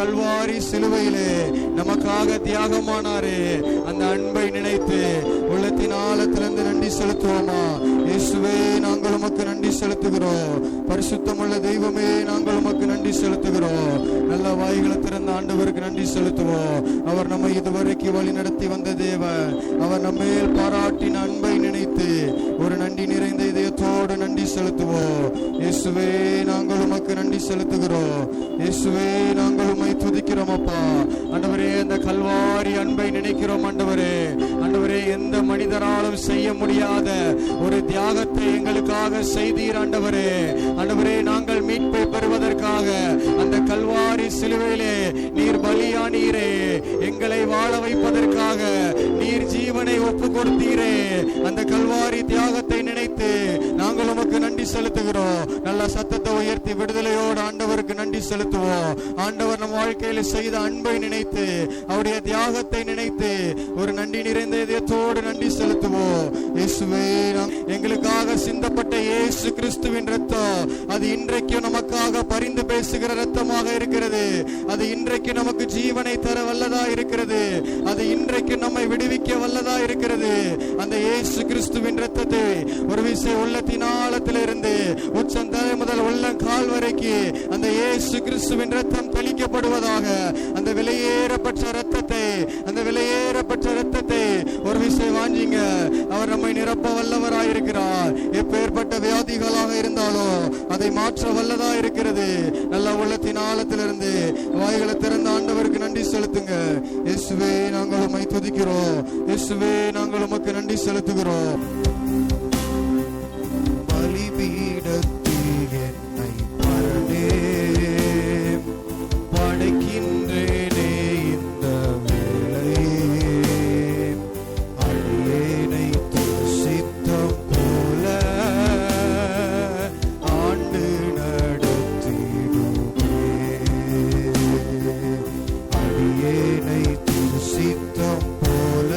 கல்வாரி சிலுவையிலே நமக்காக தியாகமானாரே, அந்த அன்பை நினைத்து உள்ளத்தின் ஆழத்திலிருந்து நன்றி செலுத்துவோமா? இயேசுவே, நாங்கள் உமக்கு நன்றி செலுத்துகிறோம். பரிசுத்தமுள்ள தெய்வமே, நாங்கள் உமக்கு நன்றி செலுத்துகிறோம். நல்ல வாய்களை திறந்த ஆண்டவருக்கு நன்றி செலுத்துவோம். அவர் நம்மை இதுவரைக்கும் வழி நடத்தி வந்த தேவன். அவர் நம்மேல் பாராட்டின அன்பை நினைத்து ஒரு நன்றி நிறைந்த இதயத்தோடு நன்றி செலுத்துவோம். இயேசுவே, நாங்கள் உமக்கு நன்றி செலுத்துகிறோம். இயேசுவே, நாங்கள் உம்மை துதிக்கிறோம் அப்பா. ஆண்டவரே, அந்த கல்வாரி அன்பை நினைக்கிறோம் ஆண்டவரே. ஆண்டவரே, எந்த மனிதராலும் செய்ய முடியாத ஒரு தியாகத்தை எங்களுக்காக செய்தீர் ஆண்டவரே. ஆண்டவரே, நாங்கள் மீட்பை பெறுவதற்காக அந்த கல்வாரி சிலுவையிலே நீர் பலியானீரே. எங்களை வாழ வைப்பதற்காக நீர் ஜீவனை ஒப்பு கொடுத்தீரே. அந்த கல்வாரி தியாகத்தை நினைத்து நாங்கள் உமக்கு நன்றி செலுத்துகிறோம். நல்ல சத்தத்தை உயர்த்தி விடுதலையோடு ஆண்டவருக்கு நன்றி செலுத்துவோம். ஆண்டவர் நம் வாழ்க்கையில் செய்த அன்பை நினைத்து, அவருடைய தியாகத்தை நினைத்து ஒரு நன்றி நிறைந்த இதயத்தோடு நன்றி செலுத்துவோம். இயேசுவே, எங்களுக்காக சிந்தப்பட்ட இயேசு கிறிஸ்துவின் ரத்தம், அது இன்றைக்கு நமக்காக பரிந்து பேசுகிற ரத்தமாக இருக்கிறது. அது இன்றைக்கு நமக்கு ஜீவனை தர வல்லதா இருக்கிறது. அது இன்றைக்கு நம்மை விடுவிக்க வல்லதா இருக்கிறது. அந்த இயேசு கிறிஸ்துவின் ரத்தத்தை ஒரு விசை உள்ளத்தின் ஆழத்திலிருந்து உச்சந்தலை முதல் உள்ளங்கால் வரைக்கும் அந்த இயேசு கிறிஸ்துவின் ரத்தம் தெளிக்கப்படுவதாக. அந்த விலையேறப்பட்ட ரத்தத்தை, அந்த விலையேறப்பட்ட ரத்தத்தை ஒரு விசை வாஞ்சிங்க. அவர் நம்மை நிரப்ப வல்லவராயிருக்கிறார். எப்பேற்பட்ட வியாதிகளாக இருந்தாலும் அதை மாற்ற வல்லதா இருக்கிறது. நல்ல உள்ளத்தின் ஆழத்திலிருந்து வாய்களை திறந்த ஆண்டவருக்கு நன்றி செலுத்துங்க. இயேசுவே, நாங்கள் உம்மை துதிக்கிறோம். இயேசுவே, நாங்கள் உமக்கு நன்றி செலுத்துகிறோம். பலிபீடத்தில் என்னை பரனே படைக்கின்றேனே இந்த வேளையே. அடியேனை சித்தம் போல ஆண்டு நடத்திடுமே. அடியேனை சித்தம் போல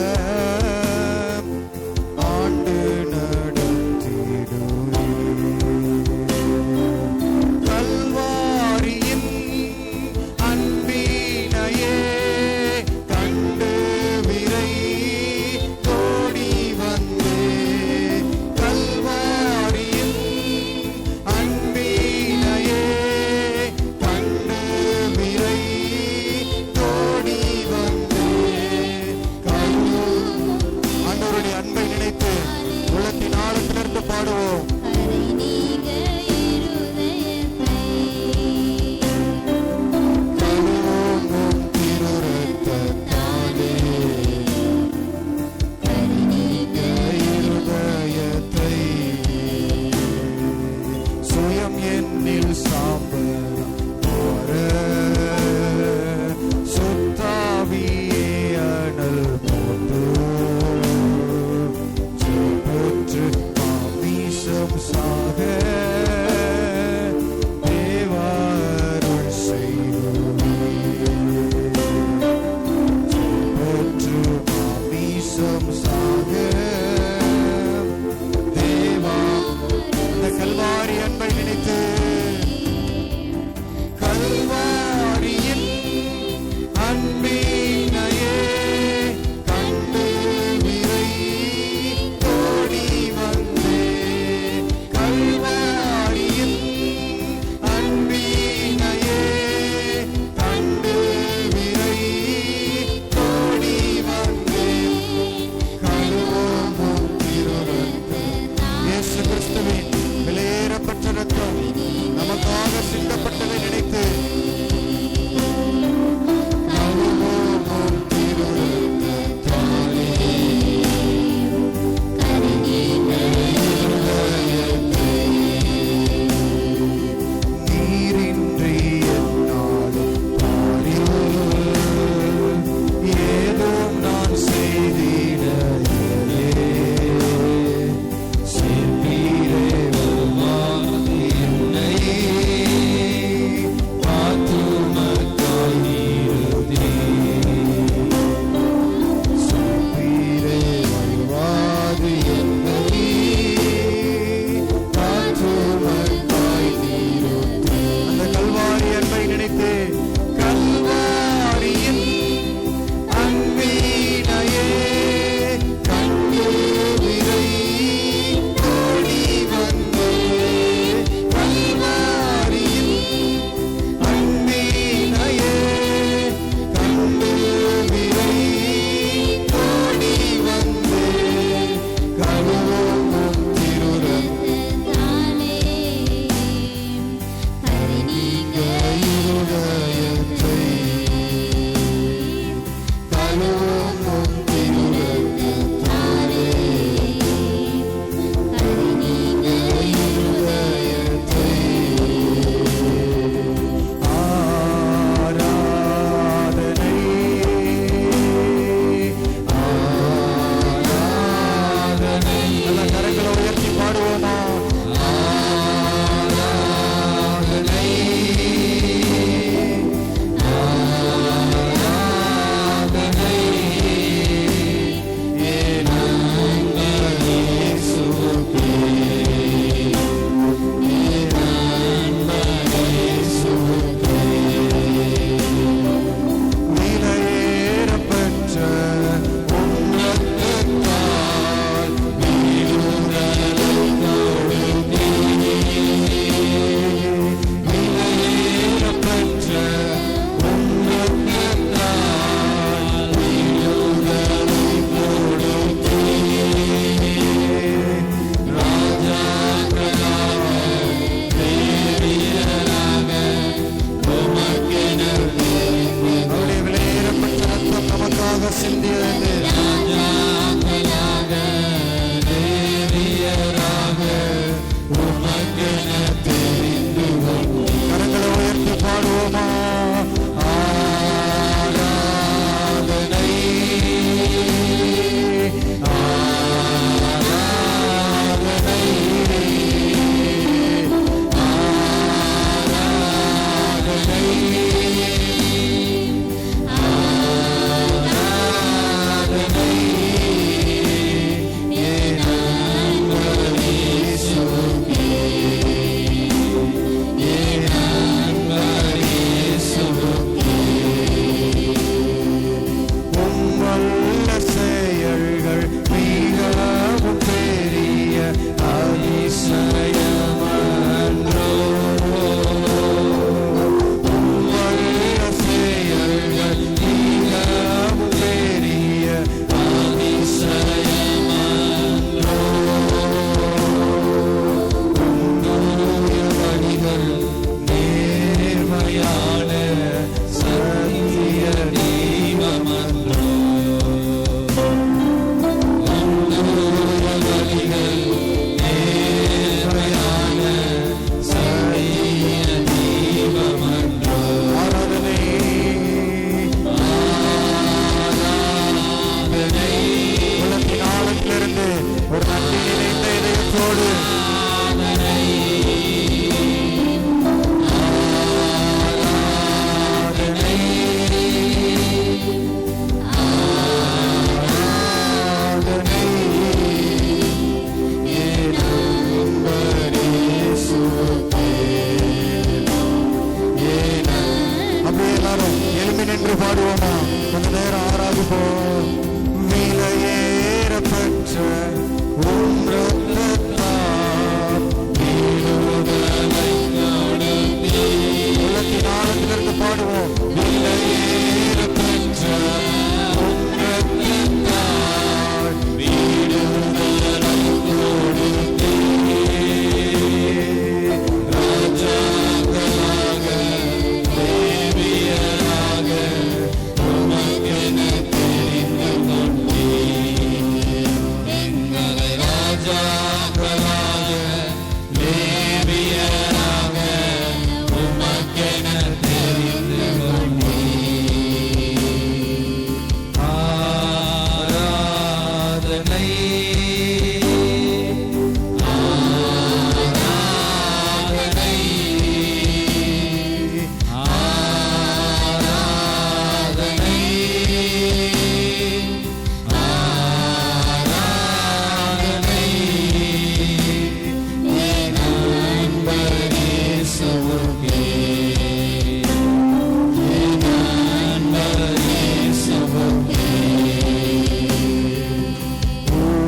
ஆண்டு நடத்திடுமே.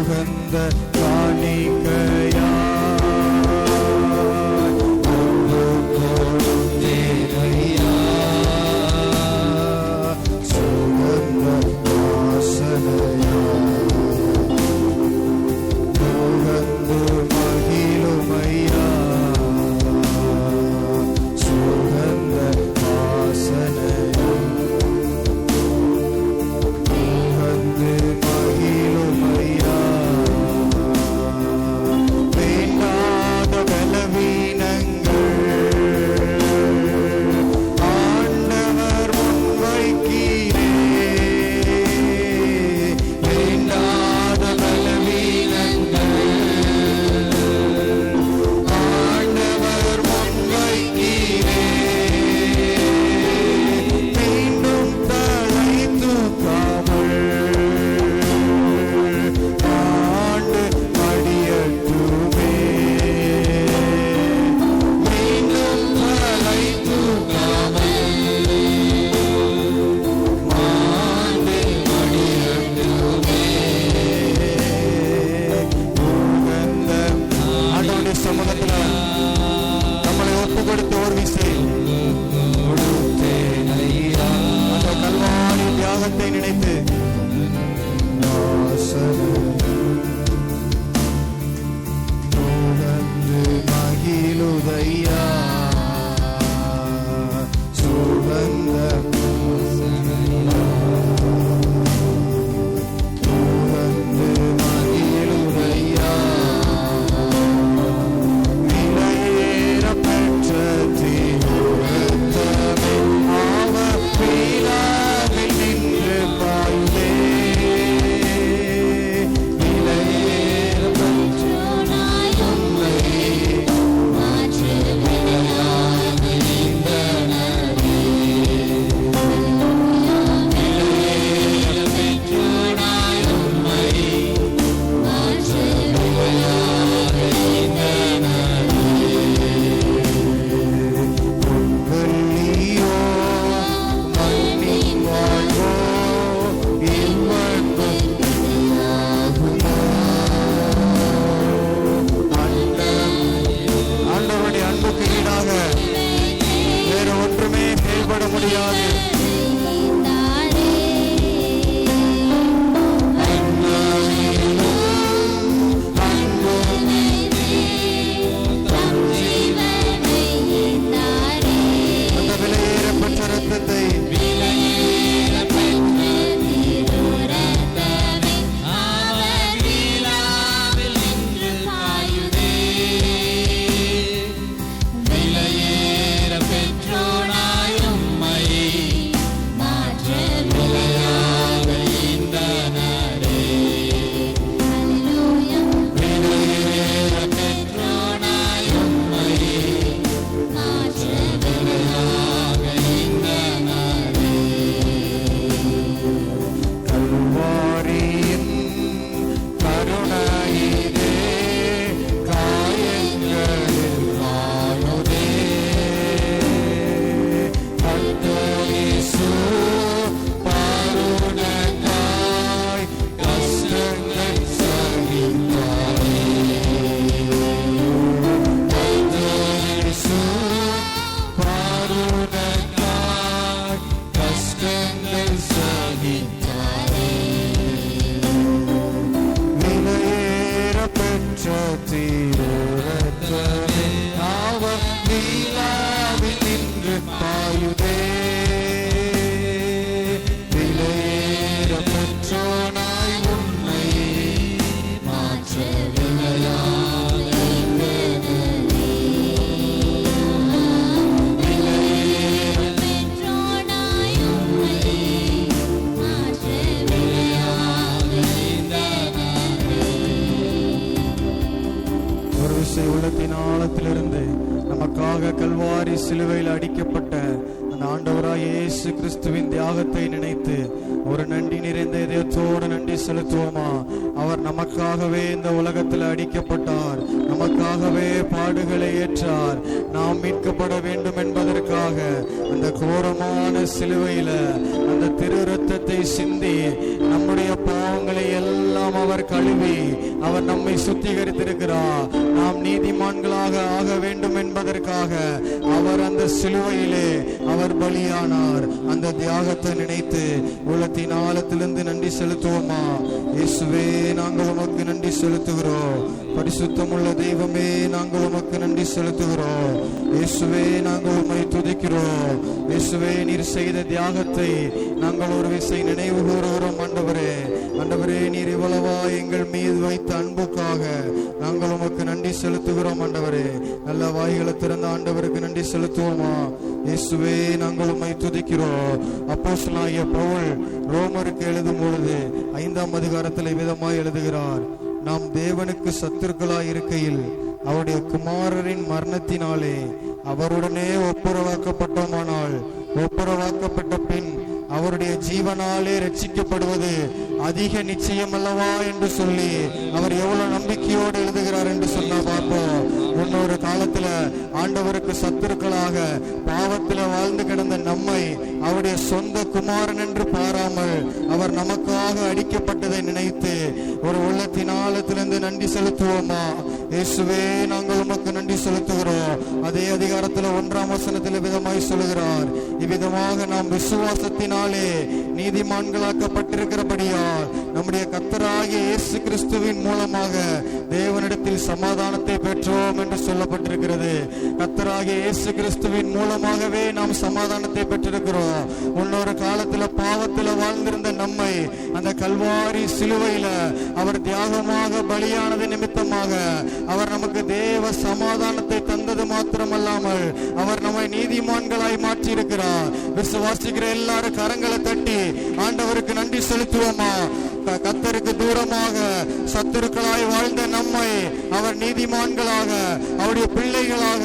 உகந்த காணிக்கையா சிலுவையில் அடிக்கப்பட்ட அந்த ஆண்டவராகிய இயேசு கிறிஸ்துவின் தியாகத்தை நினைத்து ஒரு நன்றி நிறைந்த இதயத்தோடு இதயத்தோடு நன்றி செலுத்துவோமா? அவர் நமக்காகவே இந்த உலகத்தில் அடிக்கப்பட்டார், நமக்காகவே பாடுகளை ஏற்றார். நாம் மீட்கப்பட வேண்டும் என்பதற்காக அந்த கோரமான சிலுவையில அந்த திரு ரத்தத்தை சிந்தி நம்முடைய பாவங்களை எல்லாம் அவர் கழுவி அவர் நம்மை சுத்திகரித்திருக்கிறார். நாம் நீதிமான்களாக ஆக வேண்டும் என்பதற்காக அவர் அந்த சிலுவையிலே அவர் பலியானார். அந்த தியாகத்தை நினைத்து உள்ளத்தின் ஆழத்திலிருந்து நன்றி செலுத்துவோமா? இயேசுவே, நாங்கள் உமக்கு நன்றி செலுத்துகிறோம். பரிசுத்தமுள்ள தெய்வமே, நாங்கள் உமக்கு நன்றி செலுத்துகிறோம். இயேசுவே, நாங்கள் உம்மை துதிக்கிறோம். இயேசுவே, நீர் செய்த தியாகத்தை நாங்கள் ஒரு விசை நினைவு கூறுகிறோம். ஆண்டவரே, ஆண்டவரே, நீர் இவ்வளவா எங்கள் மீது வைத்த அன்புக்காக நாங்கள் உமக்கு நன்றி செலுத்துகிறோம். ஆண்டவரே, நல்ல வாய்களை திறந்த ஆண்டவருக்கு நன்றி செலுத்துவோமா? இயேசுவே, நாங்கள் உம்மை துதிக்கிறோம். அப்போஸ்தலனாகிய பவுல் ரோமருக்கு எழுதும் பொழுது 5ஆம் அதிகாரத்தில் விதமாய் எழுதுகிறார், நாம் தேவனுக்கு சத்துருக்களாய் இருக்கையில் அவருடைய குமாரரின் மரணத்தினாலே அவருடனே ஒப்புரவாக்கப்பட்டோமானால் ஒப்புரவாக்கப்பட்ட பின் அவருடைய ஜீவனாலே ரட்சிக்கப்படுவது அதிக நிச்சயம் அல்லவா என்று சொல்லி அவர் எவ்வளவு நம்பிக்கையோடு எழுதுகிறார் என்று சொன்னா பார்ப்போம். முன்னொரு காலத்துல ஆண்டவருக்கு சத்துருக்களாக பாவத்தில் வாழ்ந்து கிடந்த நம்மை அவருடைய சொந்த குமாரன் என்று பாராமல் அவர் நமக்காக அடிக்கப்பட்டதை நினைத்து ஒரு உள்ளத்தின் ஆழத்திலிருந்து நன்றி செலுத்துவோமா? இயேசுவே, நாங்கள் உமக்கு நன்றி செலுத்துகிறோம். அதே அதிகாரத்தில் 1ஆம் வசனத்தில் விதமாய் சொல்லுகிறார், இவ்விதமாக நாம் விசுவாசத்தினாலே நீதிமான்களாக்கப்பட்டிருக்கிறபடியால் நம்முடைய கர்த்தராகிய இயேசு கிறிஸ்துவின் மூலமாக தேவனிடத்தில் சமாதானத்தை பெற்றோம் என்று சொல்லப்பட்டிருக்கிறது. கர்த்தராகிய இயேசு கிறிஸ்துவின் மூலமாகவே நாம் சமாதானத்தை பெற்றிருக்கிறோம். முன்னொரு காலத்துல பாவத்துல வாழ்ந்திருந்த நம்மை அந்த கல்வாரி சிலுவையில அவர் தியாகமாக பலியானது நிமித்தமாக அவர் நமக்கு தேவ சமாதானத்தை தந்தது மாத்திரமல்லாமல் அவர் நம்மை நீதிமான்களாய் மாற்றி இருக்கிறார். விசுவாசிக்கிற எல்லாரும் கரங்களை தட்டி ஆண்டவருக்கு நன்றி செலுத்துவோமா? கர்த்தருக்கு தூரமாக சத்துருக்களாய் வாழ்ந்த நம்மை அவர் நீதிமான்களாக அவருடைய பிள்ளைகளாக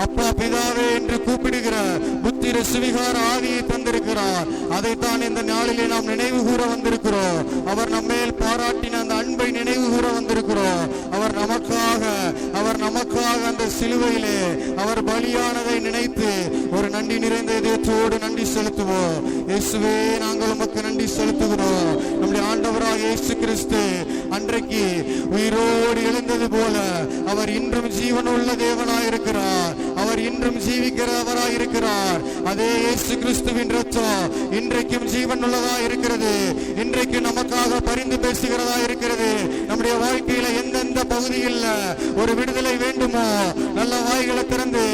அப்பா பிதாவே என்று கூப்பிடுகிற புத்திர சுவிகார ஆவியை தந்திருக்கிறார். அதைத்தான் இந்த நாளிலே நாம் நினைவு கூற வந்திருக்கிறோம். அவர் நம்மேல் பாராட்டின அந்த அன்பை நினைவு கூற வந்திருக்கிறோம். அவர் நமக்காக அந்த சிலுவையிலே அவர் பலியானதை நினைத்து ஒரு நன்றி நிறைந்த இதயத்தோடு நன்றி செலுத்துவோம். இயேசுவே, நாங்கள் உமக்கு நன்றி செலுத்துகிறோம். நம்முடைய ஆண்டவராக இயேசு கிறிஸ்து அன்றைக்கு உயிரோடு எழுந்தது போல அவர் இன்றும் ஜீவனுள்ள தேவனாய் இருக்கிறார். அவர் இன்றும் ஜீவிக்கிறவராய் இருக்கிறார். அதே இயேசு கிறிஸ்துவின் ரத்தம் இன்றைக்கும் ஜீவன் உள்ளதா இருக்கிறது. இன்றைக்கு நமக்காக பரிந்து பேசுகிறதா இருக்கிறது. நம்முடைய வாழ்க்கையில எந்தெந்த பகுதியில் ஒரு விடுதலை வேண்டுமோ நல்ல வாய்களை திறந்து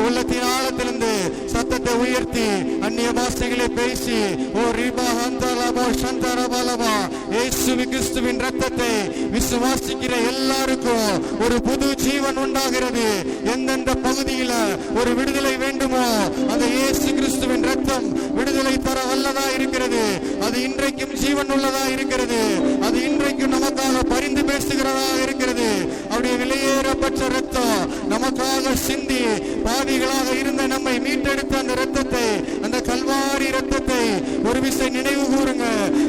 உள்ளத்தின் ஆழத்திலிருந்து சத்தத்தை உயர்த்தி அந்நிய பாஷைகளை பேசி ஓ ரிபா ஹந்தலபோ சந்தரபலபா இயேசு கிறிஸ்துவின் ரத்தத்தை விசுவாசிக்கிற எல்லாருக்கும் ஒரு புது ஜீவன் உண்டாகிறது. எந்தெந்த பகுதியில ஒரு விடுதலை வேண்டுமோ அந்த இயேசு கிறிஸ்துவின் ரத்தம் விடுதலை தர வல்லதா இருக்கிறது. அது இன்றைக்கும் ஜீவன் உள்ளதா இருக்கிறது. அது இன்றைக்கும் நமக்காக பரிந்து பேசுகிறதா இருக்கிறது. அவருடைய விலையேறப்பட்ட ரத்தம் நமக்காக சிந்தி பாவிகளாக இருந்த நம்மை மீட்டெடுத்த அந்த ரத்தத்தை, அந்த கல்வாரி ரத்தத்தை ஒரு விசை நினைவு கூறுங்க.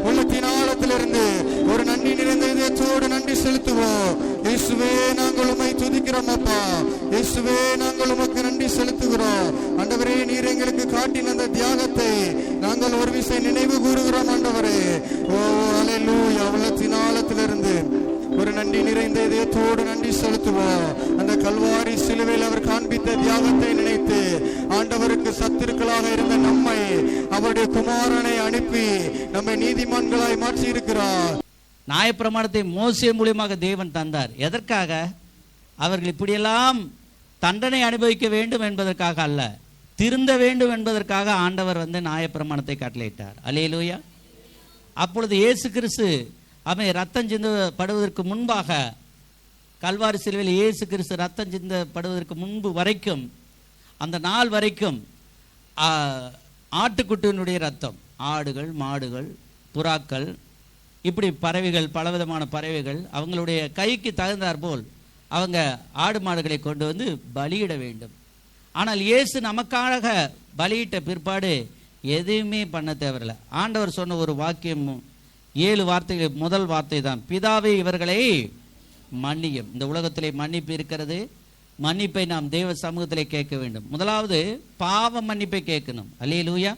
உள்ளத்தின் ஆழத்திலிருந்து ஒரு நன்றி நிறைந்த இதயத்தோடு நன்றி செலுத்துவோம். இயேசுவே, நாங்கள் உம்மை துதிக்கிறோம் அப்பா. இயேசுவே, நாங்கள் உமக்கு நன்றி செலுத்துகிறோம். ஆண்டவரே, நீர் எங்களுக்கு காட்டின அந்த தியாகத்தை நாங்கள் ஒரு விசை நினைவு கூறுகிறோம். ஆண்டவரே, ஓ அல்லேலூயா. உள்ளத்தின் ஆழத்திலிருந்து ஒரு நன்றி நிறைந்த இதயத்தோடு நன்றி செலுத்துவோம். அந்த கல்வாரி சிலுவையில் அவர் காண்பித்த தியாகத்தை நினைத்து ஆண்டவருக்கு சத்துருக்களாக இருந்த நம்மை அவருடைய குமாரனை அனுப்பி நம்மை நீதிமான்களாய் மாற்றி இருக்கிறார். நியாயப்பிரமாணத்தை மோசே மூலியமாக தேவன் தந்தார். எதற்காக? அவர்கள் இப்படியெல்லாம் தண்டனை அனுபவிக்க வேண்டும் என்பதற்காக அல்ல, திருந்த வேண்டும் என்பதற்காக ஆண்டவர் நியாயப்பிரமாணத்தை கட்டளையிட்டார். அல்லேலூயா. அப்பொழுது இயேசு கிறிஸ்து அவன் ரத்தம் சிந்தப்படுவதற்கு முன்பாக, கல்வாரி சிலுவையில் இயேசு கிறிஸ்து ரத்தம் சிந்தப்படுவதற்கு முன்பு வரைக்கும், அந்த நாள் வரைக்கும் ஆட்டுக்குட்டியினுடைய ரத்தம், ஆடுகள், மாடுகள், புறாக்கள், இப்படி பறவைகள், பலவிதமான பறவைகள், அவங்களுடைய கைக்கு தகுந்தாற் போல் அவங்க ஆடு மாடுகளை கொண்டு வந்து பலியிட வேண்டும். ஆனால் இயேசு நமக்காக பலியிட்ட பிற்பாடு எதுவுமே பண்ண தேவையில்லை. ஆண்டவர் சொன்ன ஒரு வாக்கியம் 7 வார்த்தைகள். முதல் வார்த்தை தான், பிதாவே இவர்களை மன்னியும். இந்த உலகத்திலே மன்னிப்பு இருக்கிறது. மன்னிப்பை நாம் தேவ சமூகத்திலே கேட்க வேண்டும். முதலாவது பாவ மன்னிப்பை கேட்கணும். அல்லேலூயா,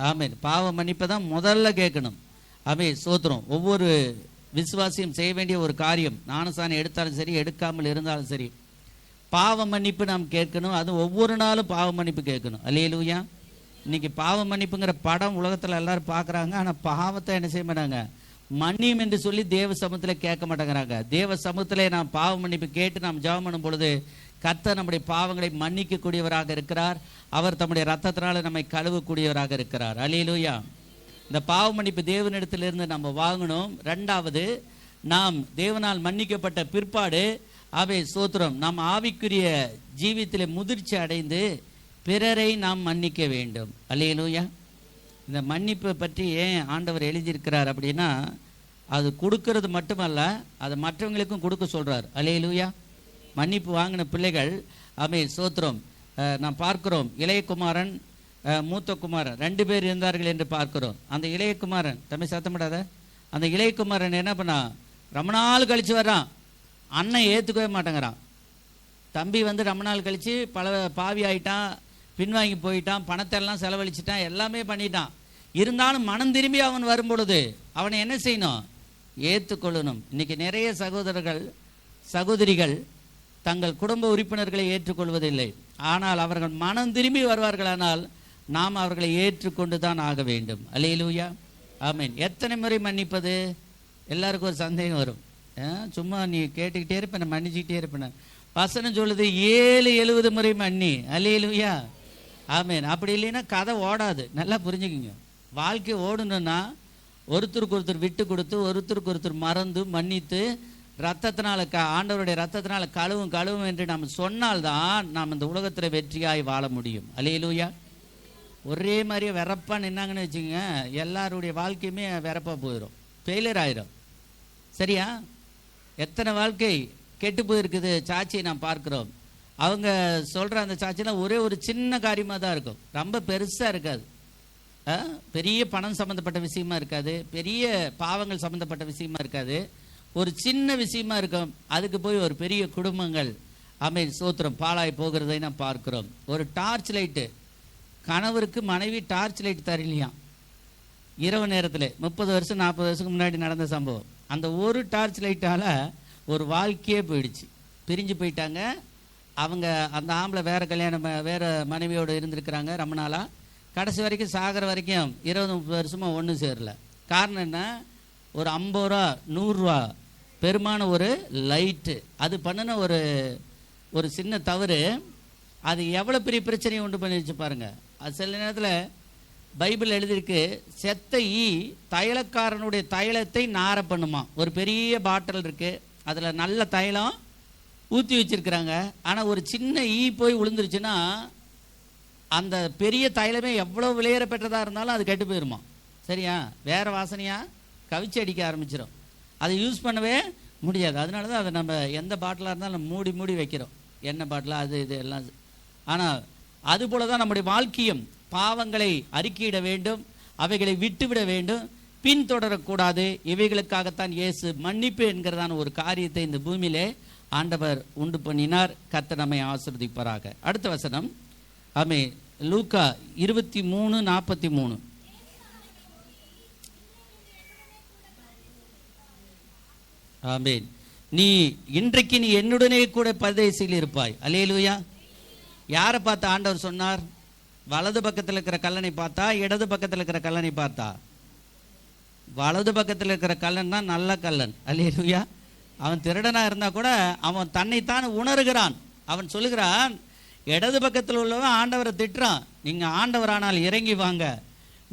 ஆமென். பாவ மன்னிப்பை தான் முதல்ல கேட்கணும். ஆமென், ஸ்தோத்திரம். ஒவ்வொரு விசுவாசியும் செய்ய வேண்டிய ஒரு காரியம், ஞானஸ்நானம் எடுத்தாலும் சரி, எடுக்காமல் இருந்தாலும் சரி, பாவ மன்னிப்பு நாம் கேட்கணும். அது ஒவ்வொரு நாளும் பாவ மன்னிப்பு கேட்கணும். அல்லேலூயா. இன்னைக்கு பாவ மன்னிப்புங்கிற படம் உலகத்தில் எல்லாரும் பார்க்குறாங்க. ஆனால் பாவத்தை என்ன செய்ய மாட்டாங்க, மன்னியும் என்று சொல்லி தேவ சமூகத்தில் கேட்க மாட்டேங்கிறாங்க. தேவ சமூகத்திலே நாம் பாவ மன்னிப்பு கேட்டு நாம் ஜெபம் பண்ணும் பொழுது கர்த்தர் நம்முடைய பாவங்களை மன்னிக்கக்கூடியவராக இருக்கிறார். அவர் தம்முடைய ரத்தத்தினால நம்மை கழுவக்கூடியவராக இருக்கிறார். அல்லேலூயா. இந்த பாவ மன்னிப்பு தேவனிடத்திலிருந்து நம்ம வாங்கணும். ரெண்டாவது, நாம் தேவனால் மன்னிக்கப்பட்ட பிற்பாடு ஸ்தோத்திரம், நாம் ஆவிக்குரிய ஜீவியத்திலே முதிர்ச்சி அடைந்து பிறரை நாம் மன்னிக்க வேண்டும். அல்லேலூயா. இந்த மன்னிப்பை பற்றி ஏன் ஆண்டவர் எழுதியிருக்கிறார் அப்படின்னா, அது கொடுக்கறது மட்டுமல்ல, அதை மற்றவங்களுக்கும் கொடுக்க சொல்றார். அல்லேலூயா. மன்னிப்பு வாங்கின பிள்ளைகள் ஸ்தோத்திரம் நாம் பார்க்கிறோம். இளைய குமாரன், மூத்த குமாரன் 2 பேர் இருந்தார்கள் என்று பார்க்கிறோம். அந்த இளைய குமாரன், தம்பி சத்தமிடாத, அந்த இளைய குமாரன் என்ன பண்ணா, ரொம்ப நாள் கழிச்சு வர்றான். அண்ணன் ஏற்றுக்கவே மாட்டேங்கிறான். தம்பி வந்து ரொம்ப நாள் கழிச்சு பாவி ஆயிட்டான், பின்வாங்கி போயிட்டான், பணத்தை எல்லாம் செலவழிச்சிட்டான், எல்லாமே பண்ணிட்டான். இருந்தாலும் மனம் திரும்பி அவன் வரும் பொழுது அவனை என்ன செய்யணும், ஏற்றுக்கொள்ளணும். இன்னைக்கு நிறைய சகோதரர்கள் சகோதரிகள் தங்கள் குடும்ப உறுப்பினர்களை ஏற்றுக்கொள்வதில்லை. ஆனால் அவர்கள் மனம் திரும்பி வருவார்களானால் நாம் அவர்களை ஏற்றுக்கொண்டு தான் ஆக வேண்டும். அல்லேலூயா, ஆமென். எத்தனை முறை மன்னிப்பது? எல்லாருக்கும் ஒரு சந்தேகம் வரும். சும்மா நீ கேட்டுக்கிட்டே இருப்பேன், மன்னிச்சுக்கிட்டே இருப்பேன். வசனம் சொல்லுது 70 முறை மன்னி. அல்லேலூயா, ஆமென். அப்படி இல்லைன்னா கதை ஓடாது. நல்லா புரிஞ்சுக்குங்க. வாழ்க்கை ஓடணும்னா ஒருத்தருக்கு ஒருத்தர் விட்டு கொடுத்து, ஒருத்தருக்கு ஒருத்தர் மறந்து மன்னித்து, ரத்தத்தினால ஆண்டவருடைய ரத்தத்தினால கழுவும் என்று நாம் சொன்னால்தான் நாம் இந்த உலகத்தில் வெற்றியாய் வாழ முடியும். அல்லேலூயா. ஒரே மாதிரியே வெறப்பா நின்னாங்கன்னு வச்சுக்கோங்க, எல்லாருடைய வாழ்க்கையுமே வெறப்பா போயிடும், ஃபெயிலியர் ஆயிரும். சரியா? எத்தனை வாழ்க்கை கெட்டு போயிருக்குது சாட்சியை நாம் பார்க்கிறோம். அவங்க சொல்கிற அந்த சாட்சியெல்லாம் ஒரே ஒரு சின்ன காரியமாக தான் இருக்கும், ரொம்ப பெருசாக இருக்காது. பெரிய பணம் சம்மந்தப்பட்ட விஷயமா இருக்காது, பெரிய பாவங்கள் சம்மந்தப்பட்ட விஷயமா இருக்காது, ஒரு சின்ன விஷயமா இருக்கும். அதுக்கு போய் ஒரு பெரிய குடும்பங்கள் ஸ்தோத்திரம் பாழாய் போகிறதை நாம் பார்க்கிறோம். ஒரு டார்ச் லைட்டு, கணவருக்கு மனைவி டார்ச் லைட் தரலையாம் இரவு நேரத்தில். 30 வருஷம் 40 வருஷத்துக்கு முன்னாடி நடந்த சம்பவம். அந்த ஒரு டார்ச் லைட்டால் ஒரு வாழ்க்கையே போயிடுச்சு, பிரிஞ்சு போயிட்டாங்க. அவங்க அந்த ஆம்பளை வேற மனைவியோடு இருந்திருக்கிறாங்க ரொம்ப நாளாக. கடைசி வரைக்கும் சாகிற வரைக்கும் 20-30 வருஷமாக ஒன்றும் சேரல. காரணம் என்ன? ஒரு 50 ரூபா 100 ரூபா பெருமான ஒரு லைட்டு, அது பண்ணின ஒரு சின்ன தவறு அது எவ்வளோ பெரிய பிரச்சனையை உண்டு பண்ணி வச்சு பாருங்க. அது சில நேரத்தில் பைபிள் எழுதியிருக்கு, செத்த ஈ தைலக்காரனுடைய தைலத்தை நார பண்ணுமா. ஒரு பெரிய பாட்டில் இருக்கு, அதில் நல்ல தைலம் ஊற்றி வச்சிருக்கிறாங்க. ஆனால் ஒரு சின்ன ஈ போய் விழுந்துருச்சுன்னா அந்த பெரிய தைலமே எவ்வளோ விலையேற பெற்றதாக இருந்தாலும் அது கெட்டு போயிருமா. சரியா? வேற வாசனையா கவிச்சு அடிக்க ஆரம்பிச்சிடும், அதை யூஸ் பண்ணவே முடியாது. அதனால தான் அதை நம்ம எந்த பாட்டிலாக இருந்தாலும் மூடி மூடி வைக்கிறோம், எண்ணெய் பாட்டில் அது இது எல்லாம். ஆனால் அதுபோல தான் நம்முடைய வாழ்க்கையும். பாவங்களை அறிக்கையிட வேண்டும், அவைகளை விட்டுவிட வேண்டும், பின்தொடரக்கூடாது. இவைகளுக்காகத்தான் இயேசு மன்னிப்பு என்கிறதான ஒரு காரியத்தை இந்த பூமியிலே ஆண்டவர் உண்டு பண்ணினார். கர்த்தர் நம்மை ஆசீர்வதிப்பாராக. அடுத்த வசனம் லூக்கா 23:43. ஆமென். இன்றைக்கு நீ என்னுடனே கூட பரதேசில் இருப்பாய். அல்லேலூயா. யாரை பார்த்து ஆண்டவர் சொன்னார்? வலது பக்கத்தில் இருக்கிற கல்லனை பார்த்தா, இடது பக்கத்தில் இருக்கிற கல்லனை பார்த்தா? வலது பக்கத்தில் இருக்கிற கல்லன் தான் நல்ல கல்லன். அல்லேலூயா. அவன் திருடனா இருந்தா கூட அவன் தன்னைத்தான் உணர்கிறான். அவன் சொல்லுகிறான், இடது பக்கத்தில் உள்ளவன் ஆண்டவரை திட்டுறான், நீங்க ஆண்டவரானால் இறங்கி வாங்க,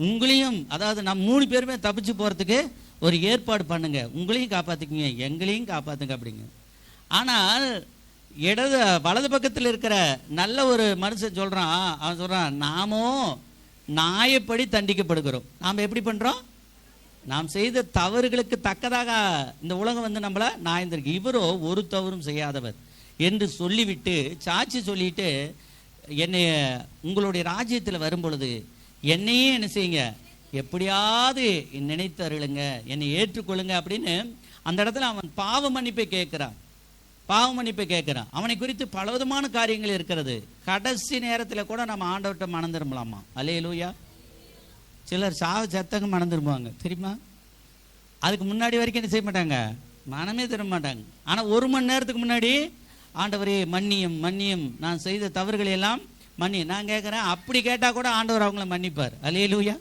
உங்களையும், அதாவது நம்ம 3 பேருமே தப்பிச்சு போறதுக்கு ஒரு ஏற்பாடு பண்ணுங்க, உங்களையும் காப்பாத்திக்குங்க, எங்களையும் காப்பாத்துங்க அப்படிங்க. ஆனால் வலது பக்கத்தில் இருக்கிற நல்ல ஒரு மனுஷன் சொல்றான், அவன் சொல்றான், நாமோ நியாயப்படி தண்டிக்கப்படுகிறோம். நாம் எப்படி பண்றோம்? நாம் செய்த தவறுகளுக்கு தக்கதாக இந்த உலகம் வந்து நம்மள நியாயந்திருக்கு. இவரோ ஒரு தவறும் செய்யாதவர் என்று சொல்லிவிட்டு, சாட்சி சொல்லிட்டு, என்னை உங்களுடைய ராஜ்யத்தில் வரும் பொழுது என்னையே என்ன செய்யுங்க, எப்படியாவது நினைத்தருளுங்க, என்னை ஏற்றுக்கொள்ளுங்க அப்படின்னு அந்த இடத்துல அவன் பாவ மன்னிப்பை கேட்கிறான். அவனை குறித்து பலவிதமான காரியங்கள் இருக்கிறது. கடைசி நேரத்தில் கூட நம்ம ஆண்டவர்கிட்ட மனம் திரும்பலாமா? அல்லேலூயா. சிலர் சத்தங்க மனம் திரும்புவாங்க தெரியுமா? அதுக்கு முன்னாடி வரைக்கும் என்ன செய்ய மாட்டாங்க, மனமே திரும்ப மாட்டாங்க. ஆனால் 1 மணி நேரத்துக்கு முன்னாடி ஆண்டவரே மன்னியும் மன்னியும், நான் செய்த தவறுகளை எல்லாம் மன்னியும். நான் கேட்குறேன், அப்படி கேட்டால் கூட ஆண்டவர் அவங்கள மன்னிப்பார். அல்லேலூயா.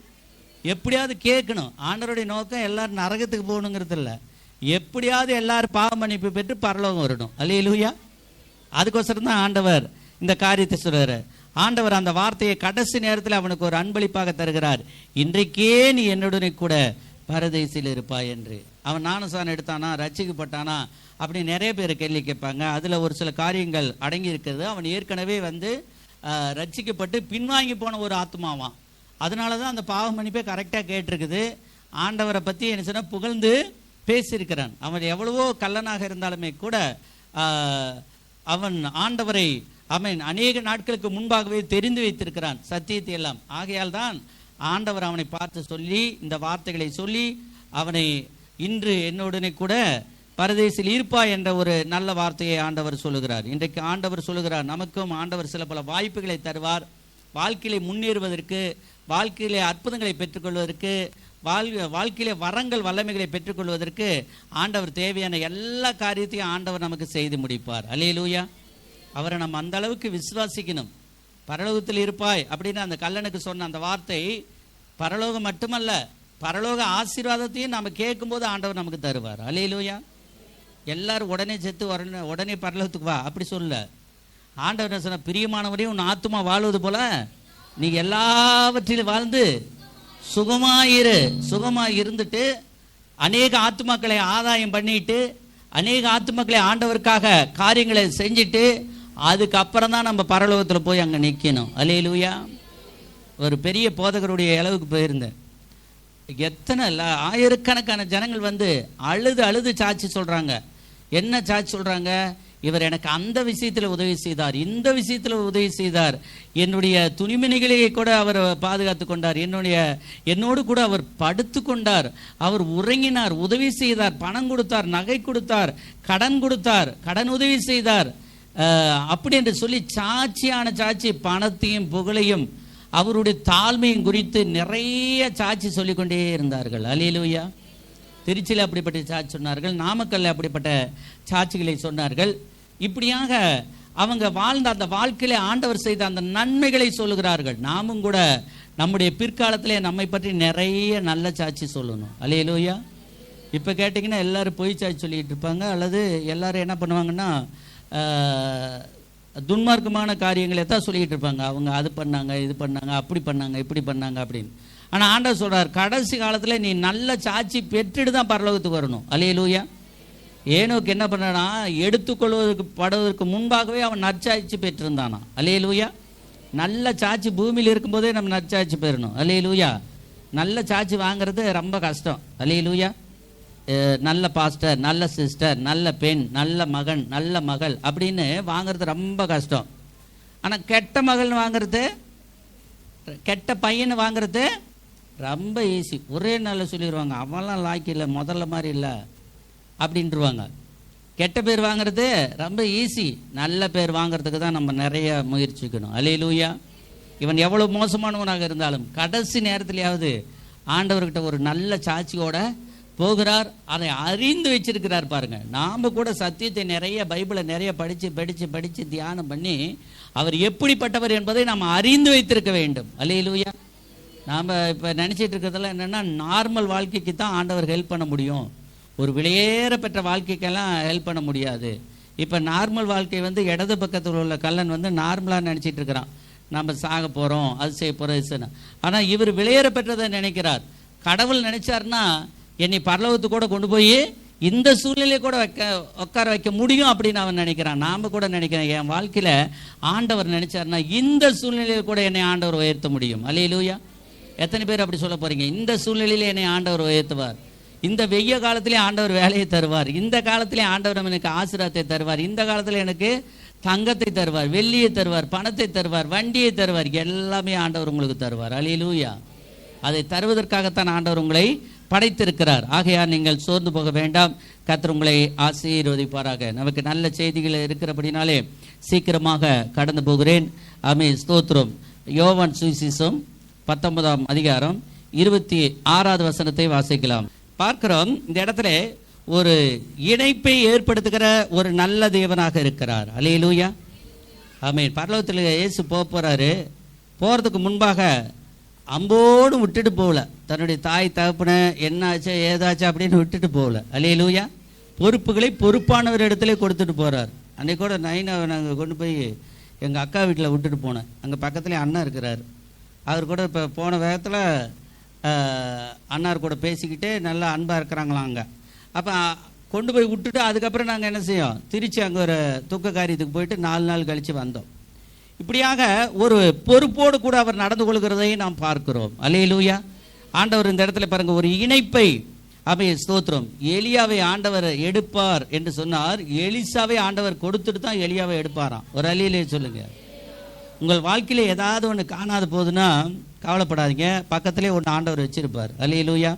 எப்படியாவது கேட்கணும். ஆண்டவருடைய நோக்கம் எல்லாரும் நரகத்துக்கு போகணுங்கிறது இல்லை, எப்படியாவது எல்லாரும் பாவ மன்னிப்பு பெற்று பரலோகம் வரணும். அல்லேலூயா. அதுக்கோசரம் தான் ஆண்டவர் இந்த காரியத்தை சொல்றாரு. ஆண்டவர் அந்த வார்த்தையை கடைசி நேரத்தில் அவனுக்கு ஒரு அன்பளிப்பாக தருகிறார். இன்றைக்கே நீ என்னுடனே கூட பரதேசில் இருப்பாய் என்று. அவன் ஞானஸ்நானம் எடுத்தானா, ரட்சிக்கப்பட்டானா அப்படி நிறைய பேர் கேள்வி கேட்பாங்க. அதில் ஒரு சில காரியங்கள் அடங்கி இருக்கிறது. அவன் ஏற்கனவே ரட்சிக்கப்பட்டு பின்வாங்கி போன ஒரு ஆத்மாவான். அதனால தான் அந்த பாவ மன்னிப்பை கரெக்டாக கேட்டிருக்குது. ஆண்டவரை பற்றி என்ன சொன்ன புகழ்ந்து பேசியிருக்கிறான். அவன் எவ்வளவோ கள்ளனாக இருந்தாலுமே கூட அவன் ஆண்டவரை அநேக நாட்களுக்கு முன்பாகவே தெரிந்து வைத்திருக்கிறான், சத்தியத்தை எல்லாம். ஆகையால் தான் ஆண்டவர் அவனை பார்த்து சொல்லி இந்த வார்த்தைகளை சொல்லி அவனை இன்று என்னுடனே கூட பரதேசில் இருப்பாய் என்ற ஒரு நல்ல வார்த்தையை ஆண்டவர் சொல்லுகிறார். இன்றைக்கு ஆண்டவர் சொல்லுகிறார், நமக்கும் ஆண்டவர் சில பல வாய்ப்புகளை தருவார். வாழ்க்கையிலே முன்னேறுவதற்கு, வாழ்க்கையிலே அற்புதங்களை பெற்றுக்கொள்வதற்கு, வாழ்க்கையிலே வரங்கள் வல்லமைகளை பெற்றுக்கொள்வதற்கு ஆண்டவர் தேவையான எல்லா காரியத்தையும் ஆண்டவர் நமக்கு செய்து முடிப்பார். அல்லேலூயா. அவரை நம்ம அந்த அளவுக்கு விசுவாசிக்கணும். பரலோகத்தில் இருப்பாய் அப்படின்னு அந்த கல்லனுக்கு சொன்ன அந்த வார்த்தை பரலோகம் மட்டுமல்ல, பரலோக ஆசீர்வாதத்தையும் நம்ம கேட்கும்போது ஆண்டவர் நமக்கு தருவார். அல்லேலூயா. எல்லாரும் உடனே செத்து உடனே பரலோகத்துக்கு வா அப்படி சொல்ல. ஆண்டவர் சொன்ன, பிரியமானவரையும் உன் ஆத்துமா வாழ்வது போல நீ எல்லாவற்றிலும் வாழ்ந்து சுகமாய் இருந்துட்டு அநேக ஆத்துமாக்களை ஆதாயம் பண்ணிட்டு அநேக ஆத்துமாக்களை ஆண்டவருக்காக காரியங்களை செஞ்சுட்டு அதுக்கப்புறம் தான் நம்ம பரலோகத்தில் போய் அங்கே நிற்கணும். அல்லேலூயா. ஒரு பெரிய போதகருடைய அளவுக்கு போயிருந்தேன். எத்தனை ஆயிரக்கணக்கான ஜனங்கள் அழுது சாட்சி சொல்கிறாங்க. என்ன சாட்சி சொல்கிறாங்க? இவர் எனக்கு அந்த விஷயத்தில் உதவி செய்தார், இந்த விஷயத்தில் உதவி செய்தார், என்னுடைய துணிமணிகளை கூட அவர் பாதுகாத்து கொண்டார், என்னோடு கூட அவர் படுத்து கொண்டார், அவர் உறங்கினார், உதவி செய்தார், பணம் கொடுத்தார், நகை கொடுத்தார், கடன் கொடுத்தார், கடன் உதவி செய்தார், அப்படி என்று சொல்லி சாட்சியான சாட்சி, பணத்தையும் புகழையும் அவருடைய தாழ்மையும் குறித்து நிறைய சாட்சி சொல்லிக்கொண்டே இருந்தார்கள். அல்லேலூயா. திருச்சியில் அப்படிப்பட்ட சாட்சி சொன்னார்கள், நாமக்கல்ல அப்படிப்பட்ட சாட்சிகளை சொன்னார்கள். இப்படியாக அவங்க வாழ்ந்த அந்த வாழ்க்கையிலே ஆண்டவர் செய்த அந்த நன்மைகளை சொல்லுகிறார்கள். நாமும் கூட நம்முடைய பிற்காலத்திலே நம்மை பற்றி நிறைய நல்ல சாட்சி சொல்லணும். அல்லேலூயா. இப்போ கேட்டிங்கன்னா எல்லாரும் பொய் சாட்சி சொல்லிகிட்டு இருப்பாங்க, அல்லது எல்லாரும் என்ன பண்ணுவாங்கன்னா துன்மார்க்கமான காரியங்களை தான் சொல்லிக்கிட்டு இருப்பாங்க. அவங்க அது பண்ணாங்க, இது பண்ணாங்க, அப்படி பண்ணாங்க, இப்படி பண்ணாங்க அப்படின்னு. ஆனால் ஆண்டவர் சொல்கிறார், கடைசி காலத்தில் நீ நல்ல சாட்சி பெற்றுட்டு தான் பரலோகத்துக்கு வரணும். அல்லேலூயா. ஏனோக்கு என்ன பண்ணானா, படுவதற்கு முன்பாகவே அவன் நற்சாட்சி பெற்றிருந்தானா. அல்லேலூயா. நல்ல சாட்சி பூமியில் இருக்கும்போதே நம்ம நற்சாட்சி பெறணும். அல்லேலூயா. நல்ல சாட்சி வாங்கிறது ரொம்ப கஷ்டம். அல்லேலூயா. நல்ல பாஸ்டர், நல்ல சிஸ்டர், நல்ல பெண், நல்ல மகன், நல்ல மகள் அப்படின்னு வாங்கிறது ரொம்ப கஷ்டம். ஆனால் கெட்ட மகள்னு வாங்கிறது, கெட்ட பையனை வாங்கிறது ரொம்ப ஈஸி. ஒரே நாளில் சொல்லிடுவாங்க, அவன்லாம் லாய்க்கு இல்லை, முதல்ல மாதிரி இல்லை அப்படின்ட்டுருவாங்க. கெட்ட பேர் வாங்கிறது ரொம்ப ஈஸி. நல்ல பேர் வாங்கிறதுக்கு தான் நம்ம நிறைய முயற்சிக்கணும். அல்லேலூயா. இவன் எவ்வளோ மோசமானவனாக இருந்தாலும் கடைசி நேரத்திலேயாவது ஆண்டவர்கிட்ட ஒரு நல்ல சாட்சியோட போகிறார். அதை அறிந்து வச்சிருக்கிறார். பாருங்க, நாம் கூட சத்தியத்தை நிறைய பைபிளை நிறைய படித்து தியானம் பண்ணி அவர் எப்படிப்பட்டவர் என்பதை நாம் அறிந்து வைத்திருக்க வேண்டும். அல்லேலூயா. நாம் இப்போ நினச்சிட்டு இருக்கிறதெல்லாம் என்னென்னா, நார்மல் வாழ்க்கைக்கு தான் ஆண்டவர் ஹெல்ப் பண்ண முடியும், ஒரு விலையேற பெற்ற வாழ்க்கைக்கெல்லாம் ஹெல்ப் பண்ண முடியாது. இப்போ நார்மல் வாழ்க்கை இடது பக்கத்தில் உள்ள கல்லன் நார்மலாக நினச்சிட்டு இருக்கிறான், நம்ம சாக போகிறோம், அது செய்ய போகிறோம். ஆனால் இவர் விலையேற பெற்றதை நினைக்கிறார். கடவுள் நினைச்சார்னா என்னை பரலோகத்துக்கு கூட கொண்டு போய் இந்த சூழ்நிலையை கூட உட்கார வைக்க முடியும் அப்படின்னு அவன் நினைக்கிறான். நாம் கூட நினைக்கிறேன், என் வாழ்க்கையில் ஆண்டவர் நினைச்சார்னா இந்த சூழ்நிலையில் கூட என்னை ஆண்டவர் உயர்த்த முடியும். அல்லேலூயா. எத்தனை பேர் அப்படி சொல்ல போறீங்க? இந்த சூழ்நிலையில் என்னை ஆண்டவர் உயர்த்துவார், இந்த வெய்ய காலத்திலே ஆண்டவர் வேலையை தருவார், இந்த காலத்திலே ஆண்டவர் எனக்கு ஆசீர்வாதத்தை தருவார், இந்த காலத்தில் எனக்கு தங்கத்தை தருவார், வெள்ளியை தருவார், பணத்தை தருவார், வண்டியை தருவார், எல்லாமே ஆண்டவர் உங்களுக்கு தருவார். அல்லேலூயா. அதை தருவதற்காகத்தான் ஆண்டவர் உங்களை படைத்திருக்கிறார். ஆகையால் நீங்கள் சோர்ந்து போக வேண்டாம். கர்த்தர் உங்களை ஆசீர்வதிப்பாராக. நமக்கு நல்ல செய்திகள் இருக்கிறபடினாலே சீக்கிரமாக கடந்து போகிறேன். ஆமென், ஸ்தோத்திரம். யோவான் சுவிசேஷம் 19ஆம் அதிகாரம் 26வது வசனத்தை வாசிக்கலாம். பார்க்கிறோம், இந்த இடத்துல ஒரு இணைப்பை ஏற்படுத்துகிற ஒரு நல்ல தேவனாக இருக்கிறார். அல்லேலூயா, ஆமென். பரலோகத்தில் இயேசு போறாரு. போறதுக்கு முன்பாக அம்போடு விட்டுட்டு போகல. தன்னுடைய தாய் தகப்பனை என்னாச்சு ஏதாச்சும் அப்படின்னு விட்டுட்டு போகல. அல்லேலூயா. பொறுப்புகளை பொறுப்பானவர் இடத்துல கொடுத்துட்டு போறார். அன்னைக்கு கூட நைனாவை நாங்கள் கொண்டு போய் எங்கள் அக்கா வீட்டில் விட்டுட்டு போனேன். அங்கே பக்கத்துலேயே அண்ணன் இருக்கிறார். அவர் கூட இப்போ போன வேகத்தில் அண்ணார் கூட பேசிக்கிட்டே நல்லா அன்பாக இருக்கிறாங்களாம் அங்கே. அப்போ கொண்டு போய் விட்டுட்டு அதுக்கப்புறம் நாங்கள் என்ன செய்யோம், திருச்சி அங்கே ஒரு துக்க காரியத்துக்கு போயிட்டு 4 நாள் கழித்து வந்தோம். இப்படியாக ஒரு பொறுப்போடு கூட அவர் நடந்து கொள்கிறதையும் நாம் பார்க்கிறோம். அல்லேலூயா. ஆண்டவர் இந்த இடத்துல பாருங்க, ஒரு இணைப்பை. ஆமென், ஸ்தோத்திரம். எலியாவை ஆண்டவர் எடுப்பார் என்று சொன்னார். எலிசாவை ஆண்டவர் கொடுத்துட்டு தான் எலியாவை எடுப்பாராம். ஒரு அல்லேலூயா சொல்லுங்க. உங்கள் வாழ்க்கையில் ஏதாவது ஒன்று காணாத போதுன்னா கவலைப்படாதீங்க, பக்கத்திலே ஒன்று ஆண்டவர் வச்சிருப்பார். அல்லேலூயா.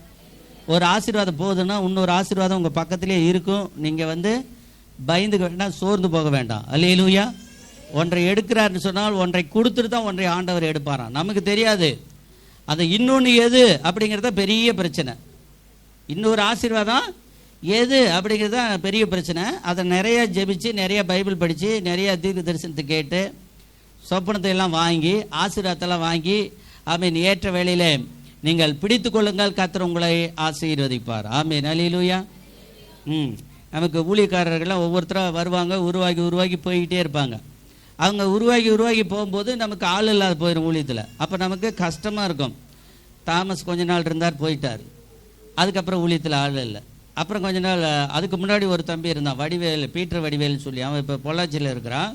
ஒரு ஆசீர்வாதம் போகுதுன்னா இன்னொரு ஆசீர்வாதம் உங்கள் பக்கத்திலே இருக்கும். நீங்கள் பயந்துக்க வேண்டாம், சோர்ந்து போக வேண்டாம். அல்லேலூயா. ஒன்றை எடுக்கிறார்னு சொன்னால் ஒன்றை கொடுத்துட்டு தான் ஒன்றை ஆண்டவர் எடுப்பாராம். நமக்கு தெரியாது அது இன்னொன்று எது அப்படிங்கிறத பெரிய பிரச்சனை. இன்னொரு ஆசீர்வாதம் எது அப்படிங்கிறது தான் பெரிய பிரச்சனை. அதை நிறைய ஜெபிச்சு, நிறைய பைபிள் படித்து, நிறைய தீர்க்க தரிசனத்தை கேட்டு, சொப்பனத்தை எல்லாம் வாங்கி, ஆசீர்வாதத்தெல்லாம் வாங்கி, ஆமீன், ஏற்ற வேளையிலே நீங்கள் பிடித்து கொள்ளுங்கள், கர்த்தர் உங்களை ஆசீர்வதிப்பார். ஆமீன், அல்லேலூயா. நமக்கு ஊழியக்காரர்கள்லாம் ஒவ்வொருத்தராக வருவாங்க, உருவாகி போய்கிட்டே இருப்பாங்க. அவங்க உருவாகி போகும்போது நமக்கு ஆள் இல்லாத போயிடும் ஊழியத்தில். அப்போ நமக்கு கஷ்டமாக இருக்கும். தாமஸ் கொஞ்ச நாள் இருந்தார், போயிட்டார். அதுக்கப்புறம் ஊழியத்தில் ஆள் இல்லை. அப்புறம் கொஞ்ச நாள் அதுக்கு முன்னாடி ஒரு தம்பி இருந்தான், வடிவேல், பீட்டர் வடிவேல்னு சொல்லி. அவன் இப்போ பொள்ளாச்சியில் இருக்கிறான்.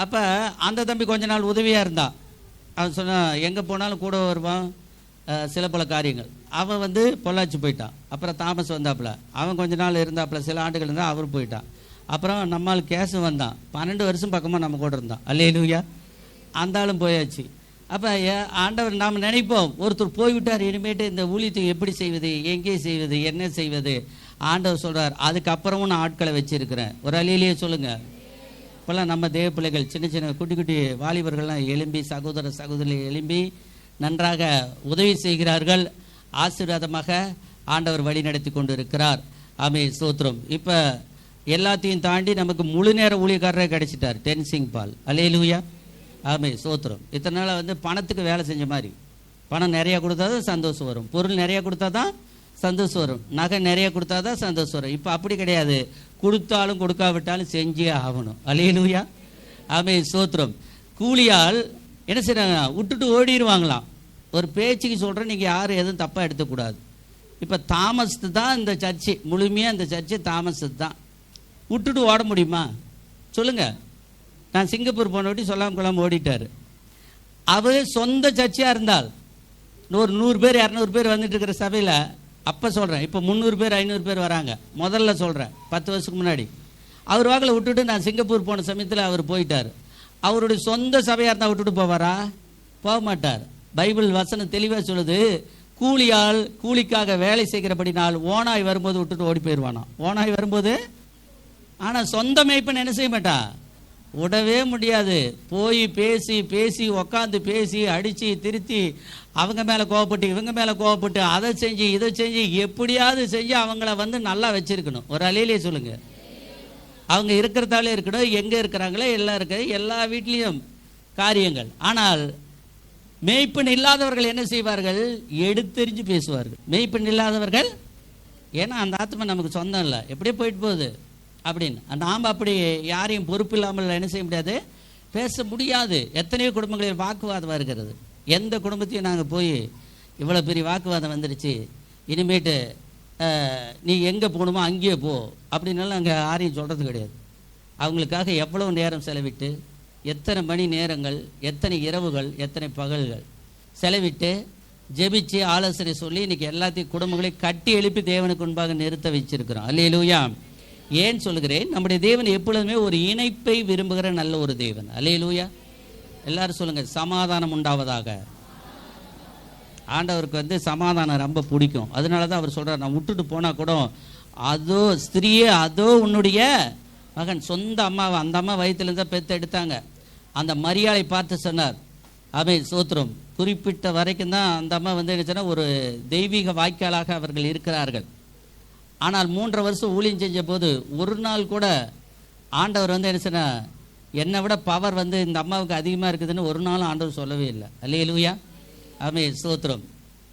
அப்போ அந்த தம்பி கொஞ்ச நாள் உதவியாக இருந்தான். அவன் சொன்னான், எங்கே போனாலும் கூட வருவான், சில பல காரியங்கள். அவன் பொள்ளாச்சி போயிட்டான். அப்புறம் தாமஸ் வந்தாப்புல, அவன் கொஞ்ச நாள் இருந்தாப்புல, சில ஆண்டுகள் இருந்தால் அவர் போயிட்டான். அப்புறம் நம்மால் கேஸு வந்தான், 12 வருஷம் பக்கமாக நம்ம கூட இருந்தான். அல்லேலூயா. அந்த ஆளும் போயாச்சு. அப்போ ஆண்டவர் நாம் நினைப்போம், ஒருத்தர் போய்விட்டார், இனிமேட்டு இந்த ஊழியத்தை எப்படி செய்வது, எங்கே செய்வது, என்ன செய்வது. ஆண்டவர் சொல்கிறார், அதுக்கப்புறமும் நான் ஆட்களை வச்சுருக்கிறேன். ஒரு அல்லேலூயா சொல்லுங்கள். இப்போல்லாம் நம்ம தேவ பிள்ளைகள், சின்ன சின்ன குட்டி குட்டி வாலிபர்கள்லாம் எழும்பி, சகோதர சகோதரி எழும்பி நன்றாக உதவி செய்கிறார்கள். ஆசீர்வாதமாக ஆண்டவர் வழி நடத்தி கொண்டு இருக்கிறார். ஆமென், ஸ்தோத்திரம். இப்போ எல்லாத்தையும் தாண்டி நமக்கு முழு நேர ஊழியக்காரரே கிடைச்சிட்டார், டென்சிங் பால். அல்லேலூயா. ஆமென், ஸ்தோத்திரம். இத்தனை நாள் பணத்துக்கு வேலை செஞ்ச மாதிரி, பணம் நிறையா கொடுத்தா தான் சந்தோஷம் வரும், பொருள் நிறையா கொடுத்தா தான் சந்தோஷம் வரும், நகை நிறைய கொடுத்தா தான் சந்தோஷம் வரும். இப்போ அப்படி கிடையாது, கொடுத்தாலும் கொடுக்காவிட்டாலும் செஞ்சே ஆகணும். அல்லேலூயா. ஆமென், ஸ்தோத்திரம். கூலியால் என்ன செய்றாங்க, விட்டுட்டு ஓடிடுவாங்களாம். ஒரு பேச்சுக்கு சொல்கிறேன், நீங்கள் யாரும் எதுவும் தப்பாக எடுத்துக்கூடாது. இப்போ தாமஸ் தான் இந்த சர்ச்சு, முழுமையாக இந்த சர்ச்சு தாமஸ் தான். விட்டுட்டு ஓட முடியுமா சொல்லுங்கள்? நான் சிங்கப்பூர் போனவட்டி சொல்லாமல் ஓடிட்டார். அவர் சொந்த சர்ச்சையாக இருந்தால் ஒரு 100 பேர் 200 பேர் வந்துட்டு இருக்கிற சபையில், அப்போ சொல்கிறேன், இப்போ 300 பேர் 500 பேர் வராங்க. முதல்ல சொல்கிறேன், 10 வருஷத்துக்கு முன்னாடி அவர் வாக்கில் விட்டுட்டு நான் சிங்கப்பூர் போன சமயத்தில் அவர் போயிட்டார். அவருடைய சொந்த சபையாக இருந்தால் விட்டுட்டு போவாரா? போக மாட்டார். பைபிள் வசனம் தெளிவாக சொல்லுது, கூலியால் கூலிக்காக வேலை செய்கிறபடினால் ஓனாய் வரும்போது விட்டுட்டு ஓடி போயிடுவானா. ஓனாய் வரும்போது. ஆனால் சொந்த மேய்ப்பன் என்ன செய்ய மாட்டா, விடவே முடியாது. போய் பேசி பேசி உக்காந்து பேசி அடித்து திருத்தி அவங்க மேலே கோவப்பட்டு இவங்க மேலே கோவப்பட்டு அதை செஞ்சு இதை செஞ்சு எப்படியாவது செஞ்சு அவங்கள நல்லா வச்சிருக்கணும். ஒரு அலையிலே சொல்லுங்க. அவங்க இருக்கிறதாலே இருக்கணும், எங்கே இருக்கிறாங்களோ எல்லாம் இருக்கு, எல்லா வீட்லேயும் காரியங்கள். ஆனால் மேய்ப்பன் இல்லாதவர்கள் என்ன செய்வார்கள், எடுத்தெறிஞ்சு பேசுவார்கள். மேய்ப்பன் இல்லாதவர்கள், ஏன்னா அந்த ஆத்மா நமக்கு சொந்தம் இல்லை, எப்படியே போயிட்டு போகுது அப்படின்னு. நாம் அப்படி யாரையும் பொறுப்பு இல்லாமல் என்ன செய்ய முடியாது, பேச முடியாது. எத்தனையோ குடும்பங்களில் வாக்குவாதம் வருகிறது. எந்த குடும்பத்தையும் நாங்கள் போய் இவ்வளோ பெரிய வாக்குவாதம் வந்துடுச்சு, இனிமேட்டு நீ எங்கே போகணுமோ அங்கேயே போ அப்படின்னாலும் அங்கே யாரையும் சொல்கிறது கிடையாது. அவங்களுக்காக எவ்வளோ நேரம் செலவிட்டு, எத்தனை மணி நேரங்கள், எத்தனை இரவுகள், எத்தனை பகல்கள் செலவிட்டு ஜெபிச்சு ஆலோசனை சொல்லி இன்றைக்கி எல்லாத்தையும் குடும்பங்களையும் கட்டி எழுப்பி தேவனுக்கு முன்பாக நிறுத்த வச்சிருக்கிறோம். அல்லேலூயா. ஏன் சொல்லுகிறேன், நம்முடைய தேவன் எப்பொழுதுமே ஒரு இணைப்பை விரும்புகிற நல்ல ஒரு தேவன். அல்லேலூயா. எல்லாரும் சொல்லுங்க, சமாதானம் உண்டாவதாக. ஆண்டவருக்கு சமாதானம் ரொம்ப பிடிக்கும். அதனால தான் அவர் சொல்றார், நான் விட்டுட்டு போனா கூட அதோ ஸ்திரியே அதோ உன்னுடைய மகன். சொந்த அம்மாவை, அந்த அம்மா வயிற்றுலேருந்து தான் பெற்று எடுத்தாங்க. அந்த மரியாதை பார்த்து சொன்னார், சோத்திரம், குறிப்பிட்ட வரைக்கும் தான் அந்த அம்மா என்ன சொன்னால் ஒரு தெய்வீக வாய்க்காலாக அவர்கள் இருக்கிறார்கள். ஆனால் 3.5 வருஷம் ஊழியம் செஞ்ச போது ஒரு நாள் கூட ஆண்டவர் என்ன சொன்னால், என்னை விட பவர் இந்த அம்மாவுக்கு அதிகமாக இருக்குதுன்னு ஒரு நாளும் ஆண்டவர் சொல்லவே இல்லை. அல்லேலூயா. சோத்திரம்.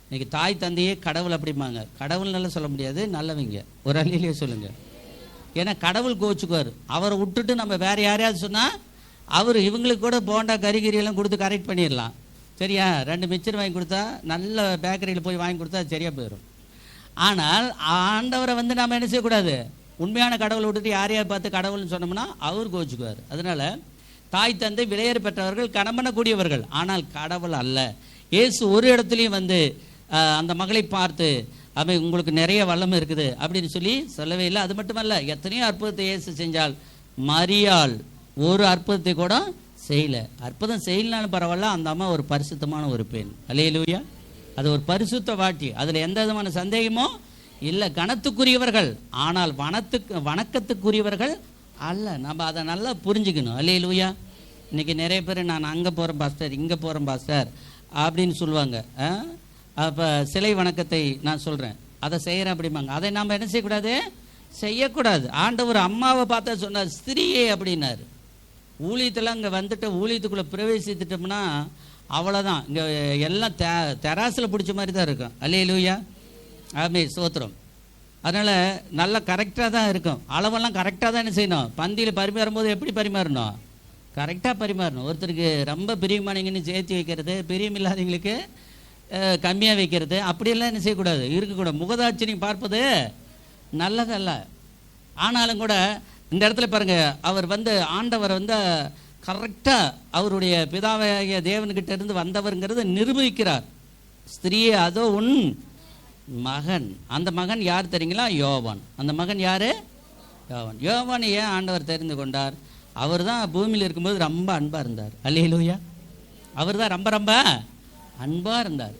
இன்னைக்கு தாய் தந்தையே கடவுள் அப்படிம்பாங்க. கடவுள் நல்லா சொல்ல முடியாது, நல்லவங்க. ஒரு அல்லையிலேயே சொல்லுங்க. ஏன்னா கடவுள் கோச்சுக்குவார். அவரை விட்டுட்டு நம்ம வேற யாரையாவது சொன்னால் அவர் இவங்களுக்கு கூட போண்டா கறிகறியெல்லாம் கொடுத்து கரெக்ட் பண்ணிடலாம். சரியா? 2 மிச்சர் வாங்கி கொடுத்தா, நல்ல பேக்கரியில் போய் வாங்கி கொடுத்தா சரியாக போயிடும். ஆனால் ஆண்டவரை நாம் என்ன செய்யக்கூடாது, உண்மையான கடவுளை விட்டுட்டு யாரையாவது பார்த்து கடவுள்னு சொன்னோம்னா அவர் கோச்சுக்குவார். அதனால தாய் தந்தை விலையேற பெற்றவர்கள், கணமனக்கூடியவர்கள், ஆனால் கடவுள் அல்ல. இயேசு ஒரு இடத்துலையும் அந்த மகளை பார்த்து உங்களுக்கு நிறைய வல்லமை இருக்குது அப்படின்னு சொல்லவே இல்லை. அது மட்டுமல்ல, எத்தனையோ அற்புதத்தை இயேசு செஞ்சால் மரியாள் ஒரு அற்புதத்தை கூட செய்யல. அற்புதம் செய்யலான்னு பரவாயில்ல, அந்த அம்மா ஒரு பரிசுத்தமான ஒரு பெண். அல்லேலூயா. அது ஒரு பரிசுத்த வாட்டி, அதில் எந்த விதமான சந்தேகமோ இல்லை. கணத்துக்குரியவர்கள், ஆனால் வணக்கத்துக்குரியவர்கள் அல்ல. நம்ம அதை நல்லா புரிஞ்சுக்கணும். அல்லேலூயா. இன்னைக்கு நிறைய பேர் நான் அங்கே போகிறேன் பாஸ்டர், இங்கே போகிறேன் பாஸ்டர் அப்படின்னு சொல்லுவாங்க. அப்போ சிலை வணக்கத்தை நான் சொல்கிறேன், அதை செய்கிறேன் அப்படிம்பாங்க. அதை நாம் என்ன செய்யக்கூடாது, செய்யக்கூடாது. ஆண்டவர் அம்மாவை பார்த்தா சொன்னார், ஸ்திரியே அப்படின்னாரு. ஊழியத்தில் அங்கே ஊழியத்துக்குள்ளே பிரவேசித்துட்டோம்னா அவ்வளோதான். இங்கே எல்லாம் தெராசில் பிடிச்ச மாதிரி தான் இருக்கும். அல்லேலூயா. சோத்திரம். அதனால் நல்லா கரெக்டாக தான் இருக்கும். அளவெல்லாம் கரெக்டாக தான் என்ன செய்யணும். பந்தியில் பரிமாறும் போது எப்படி பரிமாறணும், கரெக்டாக பரிமாறணும். ஒருத்தருக்கு ரொம்ப பிரியமானவங்கன்னு சேர்த்து வைக்கிறது, பிரியம் இல்லாதவங்களுக்கு கம்மியாக வைக்கிறது, அப்படியெல்லாம் என்ன செய்யக்கூடாது, இருக்கக்கூடாது. முகதாட்சியம் பார்ப்பது நல்லதல்ல. ஆனாலும் கூட இந்த இடத்துல பாருங்க, அவர் ஆண்டவர் கரெக்டாக அவருடைய பிதாவாகிய தேவன்கிட்ட இருந்து வந்தவருங்கிறத நிரூபிக்கிறார். ஸ்திரியே அதோ உன் மகன். அந்த மகன் யார் தெரியுங்களா? யோவான். அந்த மகன் யாரு? யோவான். யோவான் ஏன் ஆண்டவர் தெரிந்து கொண்டார்? அவர் தான் பூமியில் இருக்கும்போது ரொம்ப அன்பாக இருந்தார். அல்லேலூயா. அவர் தான் ரொம்ப ரொம்ப அன்பாக இருந்தார்.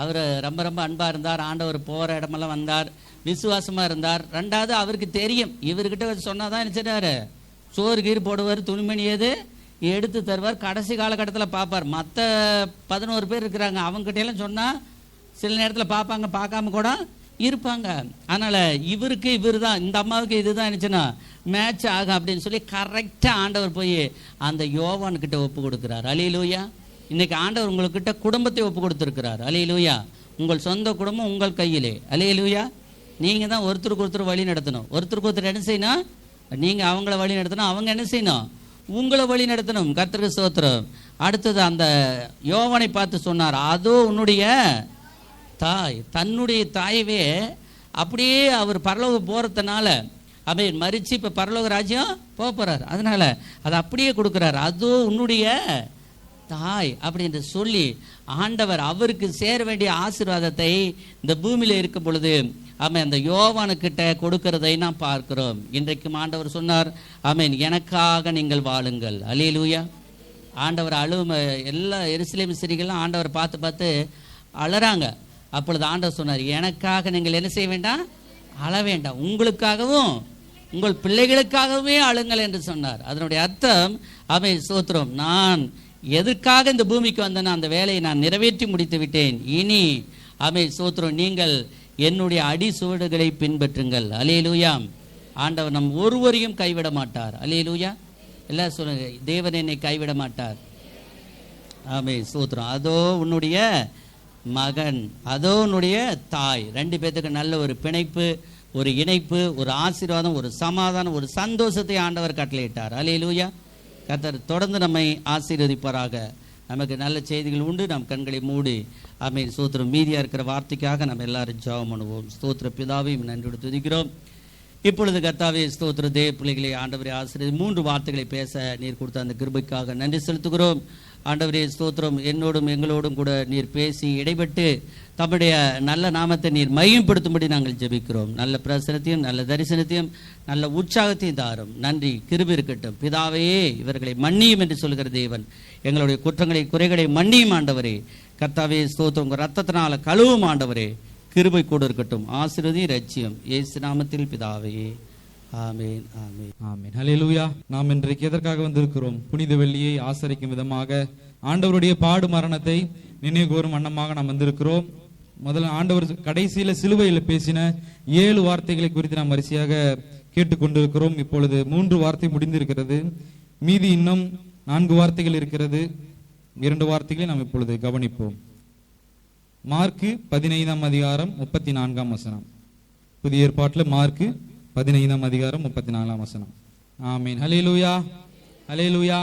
அவர் ரொம்ப ரொம்ப அன்பாக இருந்தார். ஆண்டவர் போகிற இடமெல்லாம் வந்தார், விசுவாசமாக இருந்தார். 2வது அவருக்கு தெரியும், இவர்கிட்ட சொன்னால் தான் நினச்சிட்டாரு, சோறு கீறு போடுவார், துணிமணி ஏது எடுத்து தருவார். கடைசி காலகட்டத்தில் பார்ப்பார். மற்ற 11 பேர் இருக்கிறாங்க, அவங்ககிட்டலாம் சொன்னால் சில நேரத்தில் பார்ப்பாங்க, பார்க்காம கூட இருப்பாங்க. அதனால் இவருக்கு இவர் தான், இந்த அம்மாவுக்கு இது தான் நினச்சுன்னா மேட்ச் ஆகும் அப்படின்னு சொல்லி கரெக்டாக ஆண்டவர் போய் அந்த யோவான்கிட்ட ஒப்பு கொடுக்குறார். அல்லேலூயா. இன்னைக்கு ஆண்டவர் உங்கள்கிட்ட குடும்பத்தை ஒப்பு கொடுத்துருக்கிறார். அல்லேலூயா. உங்கள் சொந்த குடும்பம் உங்கள் கையிலே. அல்லேலூயா. நீங்கள் தான் ஒருத்தருக்கு ஒருத்தர் வழி நடத்தணும். ஒருத்தருக்கு ஒருத்தர் என்ன செய்யணும், நீங்கள் அவங்கள வழி நடத்தணும், அவங்க என்ன செய்யணும், உங்களை வழி நடத்தணும். கர்த்தருக்கு ஸ்தோத்திரம். அடுத்தது அந்த யோவானை பார்த்து சொன்னார், அதோ உன்னுடைய தாய். தன்னுடைய தாயவே அப்படியே அவர் பரலோகம் போகிறதுனால மறித்து இப்போ பரலோக ராஜ்யம் போக போகிறார். அதனால அதை அப்படியே கொடுக்குறாரு. அதோ உன்னுடைய தாய் அப்படின்னு சொல்லி ஆண்டவர் அவருக்கு சேர வேண்டிய ஆசீர்வாதத்தை இந்த பூமியில் இருக்கும் பொழுது அந்த யோவானுக்கிட்ட கொடுக்கிறதை நாம் பார்க்கிறோம். இன்றைக்கும் ஆண்டவர் சொன்னார், எனக்காக நீங்கள் வாழுங்கள். அல்லேலூயா. ஆண்டவர் எல்லா எருசலேம் ஸ்திரீகளும் ஆண்டவர் பார்த்து பார்த்து அழறாங்க. அப்பொழுது ஆண்டவர் சொன்னார், எனக்காக நீங்கள் என்ன செய்ய வேண்டாம், அழ வேண்டாம், உங்களுக்காகவும் உங்கள் பிள்ளைகளுக்காகவே அழுங்கள் என்று சொன்னார். அதனுடைய அர்த்தம் ஸ்தோத்திரம், நான் எதற்காக இந்த பூமிக்கு வந்தேன்னா அந்த வேலையை நான் நிறைவேற்றி முடித்து விட்டேன். இனி ஸ்தோத்திரம், நீங்கள் என்னுடைய அடி சுவடுகளை பின்பற்றுங்கள். அல்லேலூயா. ஆண்டவர் நம் ஒருவரையும் கைவிட மாட்டார். அல்லேலூயா. எல்லாம் சொல்லுங்க, தேவன் என்னை கைவிட மாட்டார். ஸ்தோத்திரம். அதோ உன்னுடைய மகன், அதோ உன்னுடைய தாய். 2 பேத்துக்கு நல்ல ஒரு பிணைப்பு, ஒரு இணைப்பு, ஒரு ஆசீர்வாதம், ஒரு சமாதானம், ஒரு சந்தோஷத்தை ஆண்டவர் கட்டளையிட்டார். அல்லேலூயா. கர்த்தர் தொடர்ந்து நம்மை ஆசீர்வதிப்பாராக. நமக்கு நல்ல செய்திகள் உண்டு. நம் கண்களை மூடி ஸ்தோத்திரம். மீதியாக இருக்கிற வார்த்தைக்காக நம்ம எல்லாரும் ஜெபம் பண்ணுவோம். ஸ்தோத்திர பிதாவையும் நன்றியோடு துதிக்கிறோம். இப்பொழுது கர்த்தாவே ஸ்தோத்திர, தேவ பிள்ளைகளை ஆண்டவரை ஆசீர்வதி 3 வார்த்தைகளை பேச நீர் கொடுத்த அந்த கிருபைக்காக நன்றி செலுத்துகிறோம். ஆண்டவரே ஸ்தோத்திரம், என்னோடும் எங்களோடும் கூட நீர் பேசி இடைப்பட்டு தம்முடைய நல்ல நாமத்தை நீர் மையப்படுத்தும்படி நாங்கள் ஜெபிக்கிறோம். நல்ல பிரசனத்தையும் நல்ல தரிசனத்தையும் நல்ல உற்சாகத்தையும் தாரும். நன்றி, கிருபை இருக்கட்டும். பிதாவே, இவர்களை மன்னியும் என்று சொல்கிற தேவன், எங்களுடைய குற்றங்களை குறைகளை மன்னியும் ஆண்டவரே. கர்த்தாவே ஸ்தோத்திரம், உங்கள் ரத்தத்தினால கழுவும் ஆண்டவரே. கிருபை கூட இருக்கட்டும். ஆசீர்வதியும் ரட்சியம் இயேசு நாமத்தில் பிதாவே, ஆமேன், ஆமேன், ஆமேன். ஹல்லேலூயா. நாம் இன்றைக்கு எதற்காக வந்திருக்கிறோம்? புனித வெள்ளியை ஆசரிக்கும் விதமாக ஆண்டவருடைய பாடு மரணத்தை நினைவு கூறும் வண்ணமாக நாம் வந்திருக்கிறோம். முதல்ல ஆண்டவர் கடைசியில சிலுவையில் பேசின 7 வார்த்தைகளை குறித்து நாம் வரிசையாக கேட்டுக்கொண்டிருக்கிறோம். இப்பொழுது 3 வார்த்தை முடிந்திருக்கிறது. மீதி இன்னும் 4 வார்த்தைகள் இருக்கிறது. 2 வார்த்தைகளை நாம் இப்பொழுது கவனிப்போம். மார்க்கு 15ஆம் அதிகாரம் 34ஆம் வசனம். புதிய ஏற்பாட்டில் மார்க்கு 15ஆம் அதிகாரம் 34ஆம் வசனம். ஆமீன். ஹல்லேலூயா, ஹல்லேலூயா.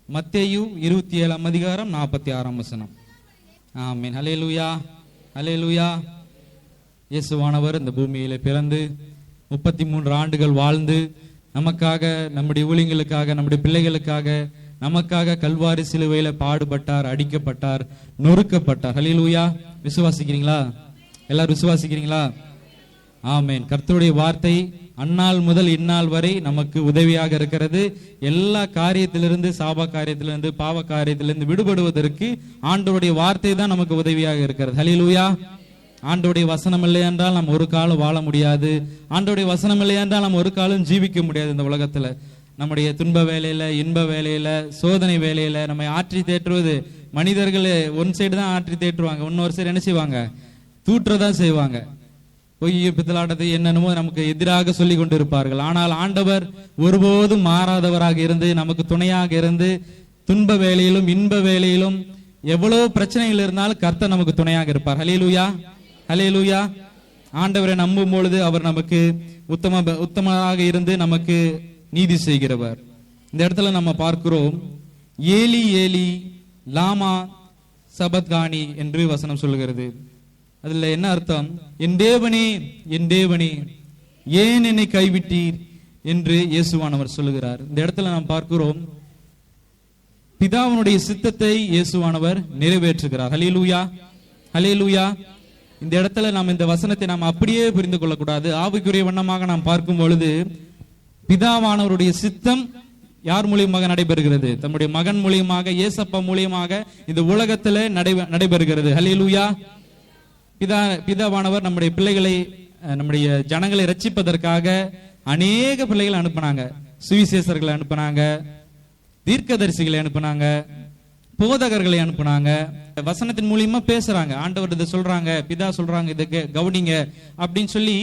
மத்தேயு 27ஆம் அதிகாரம் 46ஆம் வசனம். ஆமீன். ஹல்லேலூயா, ஹல்லேலூயா. இயேசுவானவர் இந்த பூமியிலே பிறந்து 33 ஆண்டுகள் வாழ்ந்து நமக்காக, நம்முடைய ஊழியங்களுக்காக, நம்முடைய பிள்ளைகளுக்காக, நமக்காக கல்வாரி சிலுவையில பாடுபட்டார், அடிக்கப்பட்டார், நொறுக்கப்பட்டார். ஹல்லேலூயா. விசுவாசிக்கிறீங்களா? எல்லாரும் விசுவாசிக்கிறீங்களா? ஆமேன். கர்த்தருடைய வார்த்தை அந்நாள் முதல் இந்நாள் வரை நமக்கு உதவியாக இருக்கிறது. எல்லா காரியத்திலிருந்து, சாப காரியத்திலிருந்து, பாவ காரியத்திலிருந்து விடுபடுவதற்கு ஆண்டவருடைய வார்த்தை தான் நமக்கு உதவியாக இருக்கிறது. ஹல்லேலூயா. ஆண்டவருடைய வசனம் இல்லை என்றால் நாம் ஒரு காலம் வாழ முடியாது. ஆண்டவருடைய வசனம் இல்லை என்றால் நாம் ஒரு காலம் ஜீவிக்க முடியாது. இந்த உலகத்துல நம்முடைய துன்ப வேலையில, இன்ப வேலையில, சோதனை வேலையில நம்மை ஆற்றி தேற்றுவது மனிதர்கள் ஒன் சைடு தான் ஆற்றி தேற்றுவாங்க. இன்னொரு சைடு என்ன செய்வாங்க? தூற்றதான் செய்வாங்க. பொய் பித்தலாட்டத்தை என்னென்னமோ நமக்கு எதிராக சொல்லி கொண்டிருப்பார்கள். ஆனால் ஆண்டவர் ஒருபோதும் மாறாதவராக இருந்து நமக்கு துணையாக இருந்து துன்ப வேலையிலும் இன்ப வேலையிலும் எவ்வளவு பிரச்சனைகள் இருந்தாலும் கர்த்தர் நமக்கு துணையாக இருப்பார். ஹல்லேலூயா, ஹல்லேலூயா. ஆண்டவரை நம்பும் பொழுது அவர் நமக்கு உத்தமராக இருந்து நமக்கு நீதி செய்கிறவர். இந்த இடத்துல நம்ம பார்க்கிறோம், ஏலி ஏலி லாமா சபத்கானி என்று வசனம் சொல்லுகிறது. அதுல என்ன அர்த்தம்? என் தேவனே, என் தேவனே, ஏன் என்னை கைவிட்டீர் என்று இயேசுவானவர் சொல்லுகிறார். இந்த இடத்துல நாம் பார்க்கிறோம், பிதாவினுடைய சித்தத்தை இயேசுவானவர் நிறைவேற்றுகிறார். ஹல்லேலூயா, ஹல்லேலூயா. இந்த இடத்துல நாம் இந்த வசனத்தை நாம் அப்படியே புரிந்து கொள்ளக்கூடாது. ஆவிக்குரிய வண்ணமாக நாம் பார்க்கும் பொழுது பிதாவானவருடைய சித்தம் யார் மூலியமாக நடைபெறுகிறது? தம்முடைய மகன் மூலியமாக, இயேசப்பா மூலியமாக இந்த உலகத்துல நடைபெறுகிறது. ஹல்லேலூயா. பிதாவானவர் நம்முடைய பிள்ளைகளை, நம்முடைய ஜனங்களை ரட்சிப்பதற்காக அநேக பிள்ளைகளை அனுப்பினாங்க. சுவிசேஷர்களை அனுப்பினாங்க, தீர்க்கதரிசிகளை அனுப்பினாங்க, போதகர்களை அனுப்பினாங்க. வசனத்தின் மூலியமா பேசுறாங்க. ஆண்டவர் இதை சொல்றாங்க, பிதா சொல்றாங்க, இதை கவனிங்க அப்படின்னு சொல்லி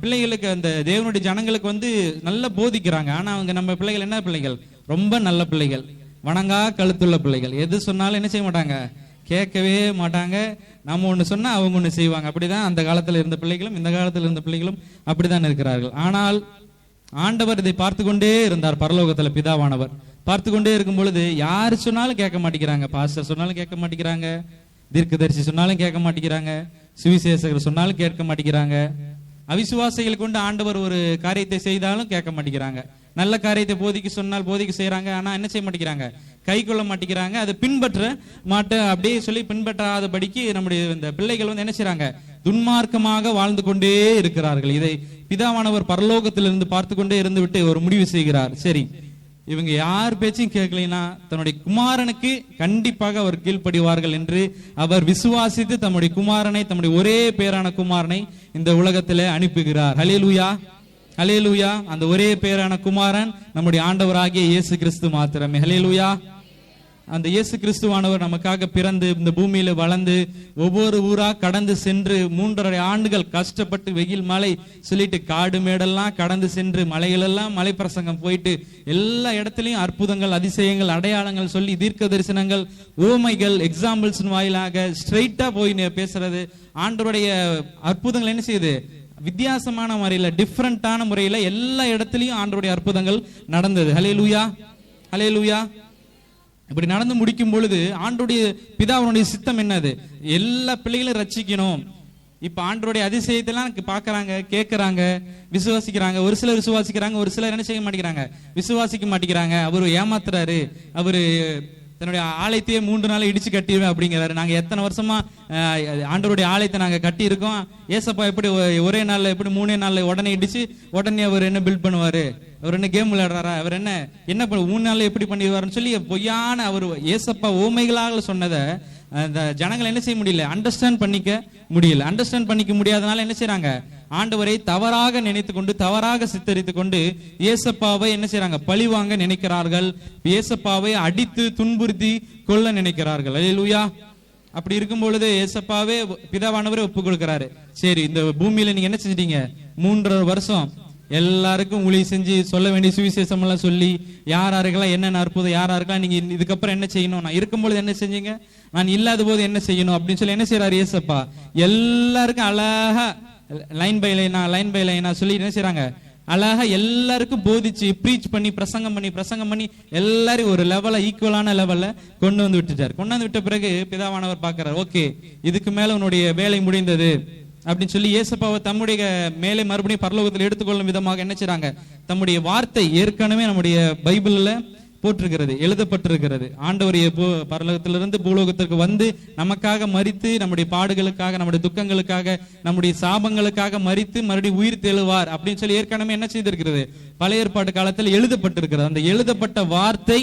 பிள்ளைகளுக்கு, அந்த தேவனுடைய ஜனங்களுக்கு நல்ல போதிக்கிறாங்க. ஆனா அவங்க நம்ம பிள்ளைகள் என்ன பிள்ளைகள்? ரொம்ப நல்ல பிள்ளைகள், வணங்கா கழுத்துள்ள பிள்ளைகள். எது சொன்னாலும் என்ன செய்ய மாட்டாங்க? கேட்கவே மாட்டாங்க. நம்ம ஒண்ணு சொன்னா அவங்க ஒண்ணு செய்வாங்க. அப்படிதான் அந்த காலத்துல இருந்த பிள்ளைகளும் இந்த காலத்துல இருந்த பிள்ளைகளும் அப்படிதான் இருக்கிறார்கள். ஆனால் ஆண்டவர் இதை பார்த்து கொண்டே இருந்தார். பரலோகத்துல பிதாவானவர் பார்த்து கொண்டே இருக்கும் பொழுது யாரு சொன்னாலும் கேட்க மாட்டேங்கிறாங்க. பாஸ்டர் சொன்னாலும் கேட்க மாட்டேங்கிறாங்க, தீர்க்கதரிசி சொன்னாலும் கேட்க மாட்டேங்கிறாங்க, சுவிசேஷகர் சொன்னாலும் கேட்க மாட்டேங்கிறாங்க. அவிசுவாசிகள் கொண்டு ஆண்டவர் ஒரு காரியத்தை செய்தாலும் கேட்க மாட்டேங்கிறாங்க. நல்ல காரியத்தை போதிக்க சொன்னால் போதிக்க செய்யறாங்க. ஆனா என்ன செய்ய மாட்டேங்கிறாங்க? கை கொள்ள மாட்டேங்கிறாங்க. அதை பின்பற்ற அப்படியே சொல்லி பின்பற்றாதபடிக்கு நம்முடைய இந்த பிள்ளைகள் என்ன செய்யறாங்க? துன்மார்க்கமாக வாழ்ந்து கொண்டே இருக்கிறார்கள். இதை பிதாவானவர் பரலோகத்திலிருந்து பார்த்து கொண்டே இருந்து விட்டு ஒரு முடிவு செய்கிறார். சரி, இவங்க யார் பேச்சையும் கேட்கலைன்னா தன்னுடைய குமாரனுக்கு கண்டிப்பாக அவர் கீழ்ப்படிவார்கள் என்று அவர் விசுவாசித்து தம்முடைய குமாரனை, தம்முடைய ஒரே பேரான குமாரனை இந்த உலகத்திலே அனுப்புகிறார். ஹல்லேலூயா, ஹல்லேலூயா. அந்த ஒரே பேரான குமாரன் நம்முடைய ஆண்டவராகிய இயேசு கிறிஸ்து மாத்திரமே. ஹல்லேலூயா. அந்த இயேசு கிறிஸ்துவானவர் நமக்காக பிறந்து இந்த பூமியில வளர்ந்து ஒவ்வொரு ஊரா கடந்து சென்று 3.5 ஆண்டுகள் கஷ்டப்பட்டு வெயில் மழை சொல்லிட்டு காடு மேடெல்லாம் கடந்து சென்று மலைகளெல்லாம் மலை பிரசங்கம் போயிட்டு எல்லா இடத்துலயும் அற்புதங்கள், அதிசயங்கள், அடையாளங்கள் சொல்லி தீர்க்க தரிசனங்கள், ஓமைகள், எக்ஸாம்பிள்ஸ் வாயிலாக ஸ்ட்ரெயிட்டா போய் பேசுறது. ஆண்டவருடைய அற்புதங்கள் என்ன செய்யுது? வித்தியாசமான முறையில, டிஃபரெண்டான முறையில எல்லா இடத்துலயும் ஆண்டவருடைய அற்புதங்கள் நடந்தது. ஹல்லேலூயா, ஹல்லேலூயா. இப்படி நடந்து முடிக்கும் பொழுது ஆண்டவருடைய பிதாவுடைய சித்தம் என்னது? எல்லா பிள்ளைகளும் ரட்சிக்கணும். இப்ப ஆண்டவருடைய அதிசயத்தெல்லாம் பாக்குறாங்க, கேட்கறாங்க, விசுவாசிக்கிறாங்க. ஒரு சிலர் விசுவாசிக்கிறாங்க, ஒரு சிலர் என்ன செய்ய மாட்டேங்கிறாங்க? விசுவாசிக்க மாட்டேங்கிறாங்க. அவரு ஏமாத்துறாரு, அவரு தன்னுடைய ஆலயத்தையே 3 நாள் இடிச்சு கட்டிடுவேன் அப்படிங்கிறாரு. நாங்க எத்தனை வருஷமா ஆண்டவருடைய ஆலயத்தை நாங்க கட்டி இருக்கோம். ஏசப்பா எப்படி ஒரே நாள்ல எப்படி 3 நாள்ல உடனே இடிச்சு உடனே அவர் என்ன பில்ட் பண்ணுவாரு? அவர் என்ன கேம் விளையாடுறாரா? அவர் என்ன 3 நாள்ல எப்படி பண்ணிடுவாருன்னு சொல்லி பொய்யான அவர் ஏசப்பா ஓமைகளாக சொன்னதை அந்த ஜனங்களை என்ன செய்ய முடியல, அண்டர்ஸ்டாண்ட் பண்ணிக்க முடியல. அண்டர்ஸ்டாண்ட் பண்ணிக்க முடியாதனால என்ன செய்யறாங்க, ஆண்டவரை தவறாக நினைத்து கொண்டு தவறாக சித்தரித்து கொண்டு ஏசப்பாவை என்ன செய்யறாங்க, பழிவாங்க நினைக்கிறார்கள். ஏசப்பாவை அடித்து துன்புறுத்தி கொள்ள நினைக்கிறார்கள். அல்லேலூயா. அப்படி இருக்கும் பொழுது ஏசப்பாவே பிதாவானவரே ஒப்பு கொடுக்கிறாரு. சரி, இந்த பூமியில நீங்க என்ன செஞ்சிட்டீங்க, 3.5 வருஷம் எல்லாருக்கும் ஊழிய செஞ்சு சொல்ல வேண்டிய சுவிசேஷம் எல்லாம் சொல்லி யாருக்கெல்லாம் என்னென்ன அற்புதம், யாருக்கெல்லாம் நீங்க இதுக்கப்புறம் என்ன செய்யணும், நான் இருக்கும்பொழுது என்ன செஞ்சீங்க, நான் இல்லாத போது என்ன செய்யணும் அப்படின்னு சொல்லி என்ன செய்யறாரு ஏசப்பா, எல்லாருக்கும் அழகா லைன் பை லைனா சொல்லி என்ன செய்யறாங்க, அழகா எல்லாருக்கும் போதிச்சு ப்ரீச் பண்ணி பிரசங்கம் பண்ணி எல்லாரும் ஒரு லெவல ஈக்குவலான லெவல்ல கொண்டு வந்து விட்டுட்டார். கொண்டு வந்து விட்ட பிறகு பிதாவானவர் பார்க்கிறார், ஓகே இதுக்கு மேல உன்னுடைய வேலை முடிந்தது அப்படின்னு சொல்லி ஏசப்பாவை தம்முடைய மேலே மறுபடியும் பரலோகத்தில் எடுத்துக்கொள்ளும் விதமாக என்ன செய்றாங்க, தம்முடைய வார்த்தை ஏற்கனவே நம்முடைய பைபிள்ல போட்டிருக்கிறது, எழுதப்பட்டிருக்கிறது. ஆண்டவர் பரலோகத்திலிருந்து பூலோகத்திற்கு வந்து நமக்காக மரித்து நம்முடைய பாடுகளுக்காக, நம்முடைய துக்கங்களுக்காக, நம்முடைய சாபங்களுக்காக மரித்து மறுபடியும் உயிர் தெழுவார் அப்படின்னு சொல்லி ஏற்கனவே என்ன செய்திருக்கிறது, பழைய ஏற்பாட்டு காலத்தில் எழுதப்பட்டிருக்கிறது. அந்த எழுதப்பட்ட வார்த்தை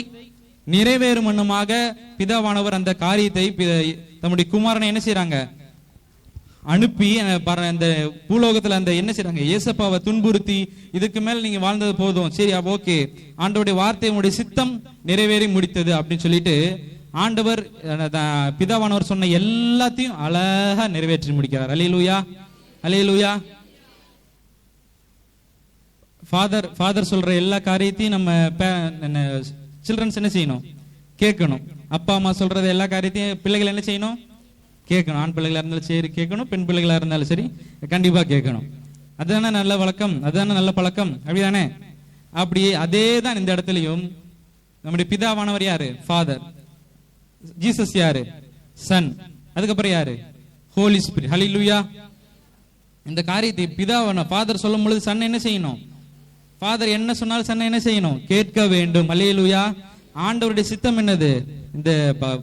நிறைவேறும் வண்ணமாக பிதாவானவர் அந்த காரியத்தை தம்முடைய குமாரனை என்ன செய்யறாங்க, அனுப்பி அந்த பூலோகத்துல அந்த என்ன செய்றாங்க, ஏசப்பாவை துன்புறுத்தி இதுக்கு மேல நீங்க வாழ்ந்தது போதும், சரி ஓகே ஆண்டவருடைய வார்த்தை உங்களுடைய சித்தம் நிறைவேறி முடித்தது அப்படின்னு சொல்லிட்டு ஆண்டவர் பிதாவானவர் சொன்ன எல்லாத்தையும் அழகா நிறைவேற்றி முடிக்கிறார். அல்லேலூயா, அல்லேலூயா. ஃபாதர் சொல்ற எல்லா காரியத்தையும் நம்ம சில்ட்ரன்ஸ் என்ன செய்யணும், கேட்கணும். அப்பா அம்மா சொல்றது எல்லா காரியத்தையும் பிள்ளைகள் என்ன செய்யணும், கேட்கணும். ஆண் பிள்ளைகளா இருந்தாலும் சரி கேட்கணும், பெண் பிள்ளைகளா இருந்தாலும் சரி கண்டிப்பா கேட்கணும். அதுதானே நல்ல வழக்கம், அதுதானே நல்ல பழக்கம், அப்படிதானே? அப்படியே அதே தான் இந்த இடத்துலயும் நம்முடைய பிதாவானவர் யாரு, ஃபாதர். ஜீசஸ் யாரு, சன். அதுக்கப்புறம் யாரு, ஹோலி ஸ்பிரிட். ஹல்லேலூயா. இந்த காரியத்தை பிதாவான ஃபாதர் சொல்லும் பொழுது சன் என்ன செய்யணும், ஃபாதர் என்ன சொன்னாலும் சன் என்ன செய்யணும், கேட்க வேண்டும். ஹல்லேலூயா. ஆண்டவருடைய சித்தம் என்னது, இந்த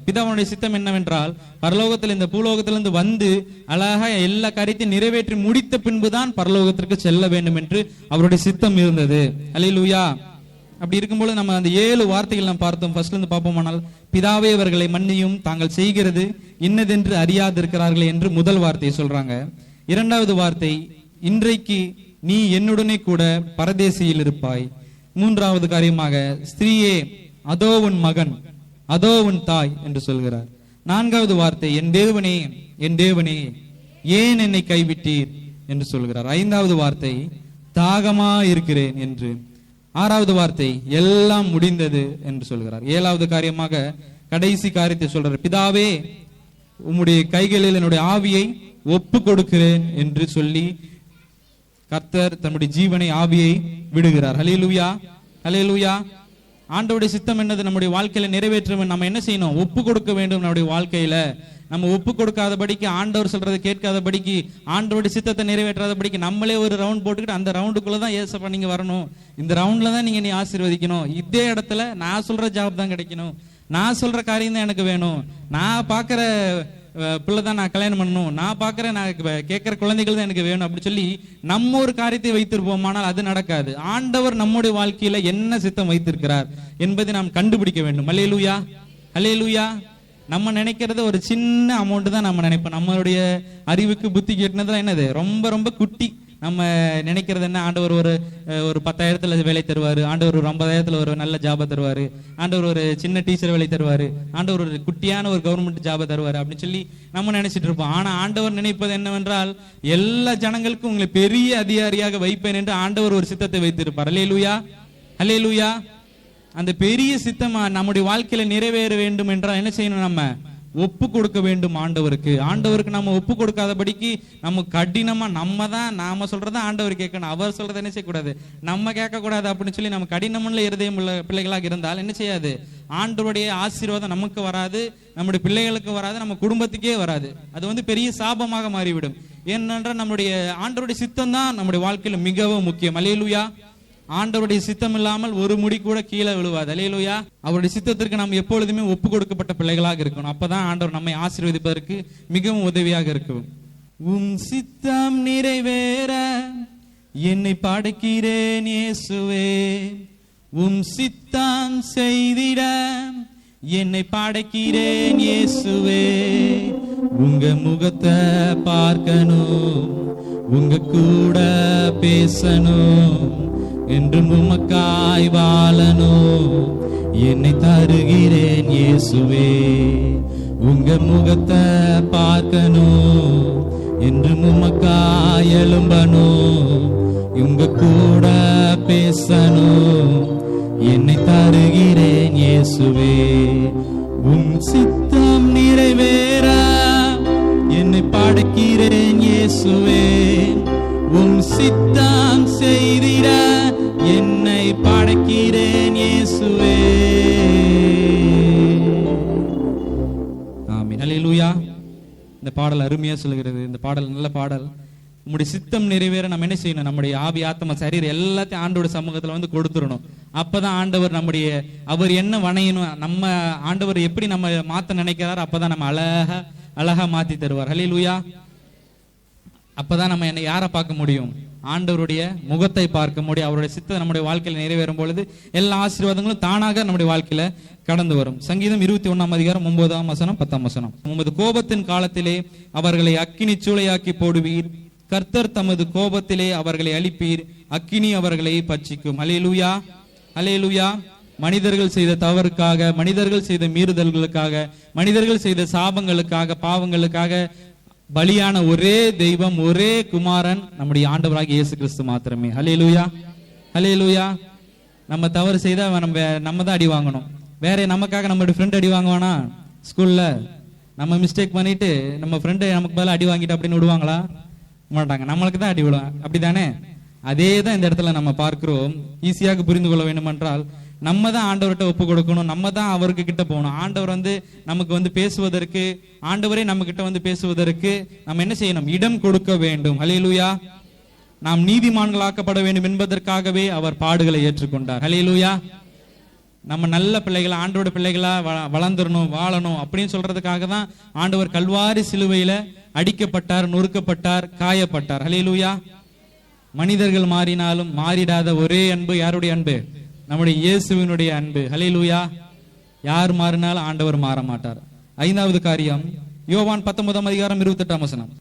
பிதாவுடைய சித்தம் என்னவென்றால் பரலோகத்தில் இந்த பூலோகத்திலிருந்து வந்து அழகா எல்லா காரியத்தையும் நிறைவேற்றி முடித்த பின்புதான் பரலோகத்திற்கு செல்ல வேண்டும் என்று அவருடைய சித்தம் இருந்தது. அல்லேலூயா. அப்படி இருக்கும்போது நம்ம அந்த 7 வார்த்தைகள் நாம் பார்த்தோம். ஃபர்ஸ்ட்ல இருந்து பார்ப்போமானால், பிதாவே அவர்களை மன்னியும், தாங்கள் செய்கிறது இன்னதென்று அறியாதிருக்கிறார்கள் என்று முதல் வார்த்தையை சொல்றாங்க. இரண்டாவது வார்த்தை, இன்றைக்கு நீ என்னுடனே கூட பரதேசியில் இருப்பாய். மூன்றாவது காரியமாக, ஸ்திரீயே அதோ உன் மகன், அதோ உன் தாய் என்று சொல்கிறார். நான்காவது வார்த்தை, என் தேவனே என் தேவனே ஏன் என்னை கைவிட்டீர் என்று சொல்கிறார். ஐந்தாவது வார்த்தை, தாகமா இருக்கிறேன் என்று. ஆறாவது வார்த்தை, எல்லாம் முடிந்தது என்று சொல்கிறார். ஏழாவது காரியமாக கடைசி காரியத்தை சொல்றார், பிதாவே உம்முடைய கைகளில் என்னுடைய ஆவியை ஒப்பு கொடுக்கிறேன் என்று சொல்லி கர்த்தர் தன்னுடைய ஜீவனை ஆவியை விடுகிறார். ஹல்லேலூயா, ஹல்லேலூயா. ஆண்டவருடைய சித்தம் என்னது, நம்முடைய வாழ்க்கையில நிறைவேற்ற நம்ம என்ன செய்யணும், ஒப்பு கொடுக்க வேண்டும். நம்முடைய வாழ்க்கையில நம்ம ஒப்பு கொடுக்காதபடிக்கு, ஆண்டவர் சொல்றதை கேட்காதபடிக்கு, ஆண்டவருடைய சித்தத்தை நிறைவேற்றாதபடிக்கு நம்மளே ஒரு ரவுண்ட் போட்டுக்கிட்டு அந்த ரவுண்டுக்குள்ளதான் ஏசப்பா நீங்க வரணும், இந்த ரவுண்ட்ல தான் நீ ஆசீர்வதிக்கணும், இதே இடத்துல நான் சொல்ற ஜாப் தான் கிடைக்கணும், நான் சொல்ற காரியம் தான் எனக்கு வேணும், நான் பாக்குற பிள்ளை தான் நான் கல்யாணம் பண்ணணும், நான் பாக்குறேன் நான் கேட்கிற குழந்தைகள் தான் எனக்கு வேணும் அப்படி சொல்லி நம்ம ஒரு காரியத்தை வைத்திருப்போம். ஆனால் அது நடக்காது. ஆண்டவர் நம்முடைய வாழ்க்கையில என்ன சித்தம் வைத்திருக்கிறார் என்பதை நாம் கண்டுபிடிக்க வேண்டும். அல்லேலூயா, அல்லேலூயா. நம்ம நினைக்கிறது ஒரு சின்ன அமௌண்ட் தான் நம்ம நினைப்போம். நம்மளுடைய அறிவுக்கு புத்தி கேட்டினதுலாம் என்னது, ரொம்ப ரொம்ப குட்டி. நம்ம நினைக்கிறது என்ன, ஆண்டவர் ஒரு 10,000 வேலை தருவாரு, ஆண்டவர் ஒரு 50,000 ஒரு நல்ல ஜாபை தருவாரு, ஆண்டவர் ஒரு சின்ன டீச்சர் வேலை தருவாரு, ஆண்டவர் ஒரு குட்டியான ஒரு கவர்மெண்ட் ஜாபை தருவாரு அப்படின்னு சொல்லி நம்ம நினைச்சிட்டு இருப்போம். ஆனா ஆண்டவர் நினைப்பது என்னவென்றால், எல்லா ஜனங்களுக்கும் உங்களை பெரிய அதிகாரியாக வைப்பேன் என்று ஆண்டவர் ஒரு சித்தத்தை வைத்திருப்பார். அல்லேலூயா, அல்லேலூயா. அந்த பெரிய சித்தமா நம்முடைய வாழ்க்கையில நிறைவேற வேண்டும் என்றால் என்ன செய்யணும், நம்ம ஒப்பு கொடுக்க வேண்டும் ஆண்டவருக்கு. ஆண்டவருக்கு நம்ம ஒப்பு கொடுக்காதபடிக்கு நம்ம கடினமா நாம சொல்றத ஆண்டவர் கேட்கணும், அவர் சொல்றத என்ன செய்யக்கூடாது, நம்ம கேட்க கூடாது அப்படின்னு சொல்லி நம்ம கடினமுள்ள இருதயம் உள்ள பிள்ளைகளாக இருந்தால் என்ன செய்யாது, ஆண்டவருடைய ஆசீர்வாதம் நமக்கு வராது, நம்முடைய பிள்ளைகளுக்கு வராது, நம்ம குடும்பத்துக்கே வராது. அது பெரிய சாபமாக மாறிவிடும். ஏனென்றால் நம்முடைய ஆண்டவருடைய சித்தம் தான் நம்முடைய வாழ்க்கையில மிகவும் முக்கியம். அல்லேலூயா, ஆண்டவருடைய சித்தம் இல்லாமல் ஒரு முடி கூட கீழே விழுவாது. அல்லேலூயா. அவருடைய சித்தத்திற்கு நாம் எப்பொழுதுமே ஒப்பு கொடுக்கப்பட்ட பிள்ளைகளாக இருக்கணும். அப்பதான் ஆண்டவர் நம்மை ஆசீர்வதிப்பதற்கு மிகவும் உதவியாக இருக்கும். உம் சித்தம் நிறைவேற என்னை படைக்கிறேன் இயேசுவே, உம் சித்தம் செய்திட என்னை படைக்கிறேன் இயேசுவே. உங்க முகத்தை பார்க்கணும், உங்க கூட பேசணும், என்றும் உமக்காய் வாழணும், என்னை தருகிறேன் இயேசுவே. உங்க முகத்தை பார்க்கணும், என்றும் உமக்காய் எழும்பணும், உங்க கூட பேசணும், என்னை தருகிறேன் இயேசுவே. உம் சித்தம் நிறைவேற என்னை படைக்கிறேன் இயேசுவே, உம் சித்தம் செய்திட என்னை படைக்கிறேன் இயேசுவே. ஆமென். அல்லேலூயா. இந்த பாடல் அருமையா சொல்லுகிறது. இந்த பாடல் நல்ல பாடல். உம்முடைய சித்தம் நிறைவேற நம்ம என்ன செய்யணும்? நம்முடைய ஆவி ஆத்ம சரீரம் எல்லாத்தையும் ஆண்டோட சமூகத்துல வந்து கொடுத்துடணும். அப்பதான் ஆண்டவர் நம்முடைய அவர் என்ன வணையணும், நம்ம ஆண்டவர் எப்படி நம்ம மாத்த நினைக்கிறார், அப்பதான் நம்ம அழகா மாத்தி தருவார். அல்லேலூயா. அப்பதான் நம்ம என்ன யாரை பார்க்க முடியும்? ஆண்டவருடைய முகத்தை பார்க்க முடியும். அவருடைய சித்தம் நம்முடைய வாழ்க்கையில் நிறைவேறும் பொழுது எல்லா ஆசீர்வாதங்களும் தானாக நம்முடைய வாழ்க்கையில கடந்து வரும். சங்கீதம் 21 அதிகாரம் 9 வசனம் 10 வசனம். உமது கோபத்தின் காலத்திலே அவர்களை அக்கினி சூளையாக்கி போடுவீர், கர்த்தர் தமது கோபத்திலே அவர்களை அழிப்பீர், அக்கினி அவர்களை பட்சிக்கும். அல்லேலூயா. அல்லேலூயா. மனிதர்கள் செய்த தவறுக்காக, மனிதர்கள் செய்த மீறுதல்களுக்காக, மனிதர்கள் செய்த சாபங்களுக்காக, பாவங்களுக்காக பலியான ஒரே தெய்வம், ஒரே குமாரன் நம்முடைய ஆண்டவராகிய இயேசு கிறிஸ்து மாத்திரமே. அல்லேலூயா. அல்லேலூயா. நம்ம தவறு செய்தா நம்ம தான் அடி வாங்கணும். வேற நமக்காக நம்மளுடைய ஃப்ரெண்ட் அடி வாங்குவானா? ஸ்கூல்ல நம்ம மிஸ்டேக் பண்ணிட்டு நம்ம ஃப்ரெண்டு நமக்கு பதிலா அடி வாங்கிட்டு அப்படின்னு விடுவாங்களா? மாட்டாங்க. நம்மளுக்கு தான் அடி விடுவாங்க. அப்படித்தானே? அதே தான் இந்த இடத்துல நம்ம பார்க்கிறோம். ஈஸியாக புரிந்து கொள்ள வேண்டும் என்றால் நம்ம தான் ஆண்டவர்கிட்ட ஒப்பு கொடுக்கணும், நம்ம தான் அவருக்கு கிட்ட போகணும். ஆண்டவர் நமக்கு பேசுவதற்கு, ஆண்டவரே நம்ம கிட்ட பேசுவதற்கு நம்ம என்ன செய்யணும்? இடம் கொடுக்க வேண்டும். அல்லேலூயா. நாம் நீதிமான்களாக்கப்பட வேண்டும் என்பதற்காகவே அவர் பாடுகளை ஏற்றுக்கொண்டார். அல்லேலூயா. நம்ம நல்ல பிள்ளைகளா, ஆண்டவரோட பிள்ளைகளா வளர்ந்துடணும், வாழணும் அப்படின்னு சொல்றதுக்காக தான் ஆண்டவர் கல்வாரி சிலுவையில அடிக்கப்பட்டார், நொறுக்கப்பட்டார், காயப்பட்டார். அல்லேலூயா. மனிதர்கள் மாறினாலும் மாறிடாத ஒரே அன்பு யாருடைய அன்பு? நம்முடைய இயேசுவினுடைய அன்பு. அல்லேலூயா. யார் மாறினாலும் ஆண்டவர் மாற மாட்டார். 5வது காரியம், யோவான் 19 அதிகாரம் 28 வசனம்.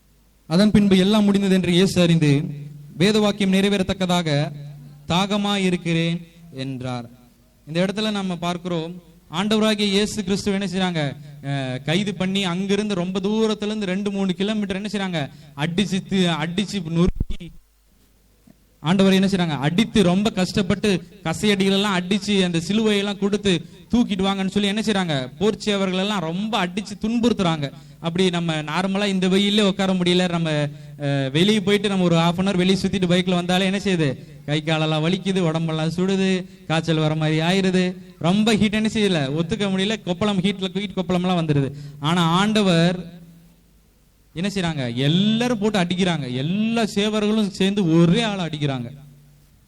அதன் பின்பு எல்லாம் முடிந்தது என்று இயேசு அறிந்து வேதவாக்கியம் நிறைவேறத்தக்கதாக தாகமா இருக்கிறேன் என்றார். இந்த இடத்துல நம்ம பார்க்கிறோம், ஆண்டவராகிய இயேசு கிறிஸ்து என்ன செய்றாங்க? கைது பண்ணி அங்கிருந்து ரொம்ப தூரத்துல இருந்து 2-3 கிலோமீட்டர் என்ன செய்றாங்க? அடிச்சு நொறுக்கி ஆண்டவர் என்ன செய்றாங்க? அடித்து ரொம்ப கஷ்டப்பட்டு கசையடிகள் எல்லாம் அடிச்சு அந்த சிலுவையெல்லாம் கொடுத்து தூக்கிட்டு வாங்கன்னு சொல்லி என்ன செய்றாங்க? போர்ச்சியவர்கள் எல்லாம் ரொம்ப அடிச்சு துன்புறுத்துறாங்க. அப்படி நம்ம நார்மலா இந்த வெயிலே உட்கார முடியல, நம்ம வெளியே போயிட்டு நம்ம ஒரு 1/2 hour வெளியே சுத்திட்டு பைக்ல வந்தாலே என்ன செய்யுது? கை காலெல்லாம் வலிக்குது, உடம்பெல்லாம் சுடுது, காய்ச்சல் வர மாதிரி ஆயிருது, ரொம்ப ஹீட் என்ன செய்யல, ஒத்துக்க முடியல, கொப்பளம் ஹீட் கொப்பளம் எல்லாம் வந்துருது. ஆனா ஆண்டவர் என்ன செய்யறாங்க? எல்லாரும் போட்டு அடிக்கிறாங்க. எல்லா சேவர்களும் சேர்ந்து ஒரே ஆளை அடிக்கிறாங்க.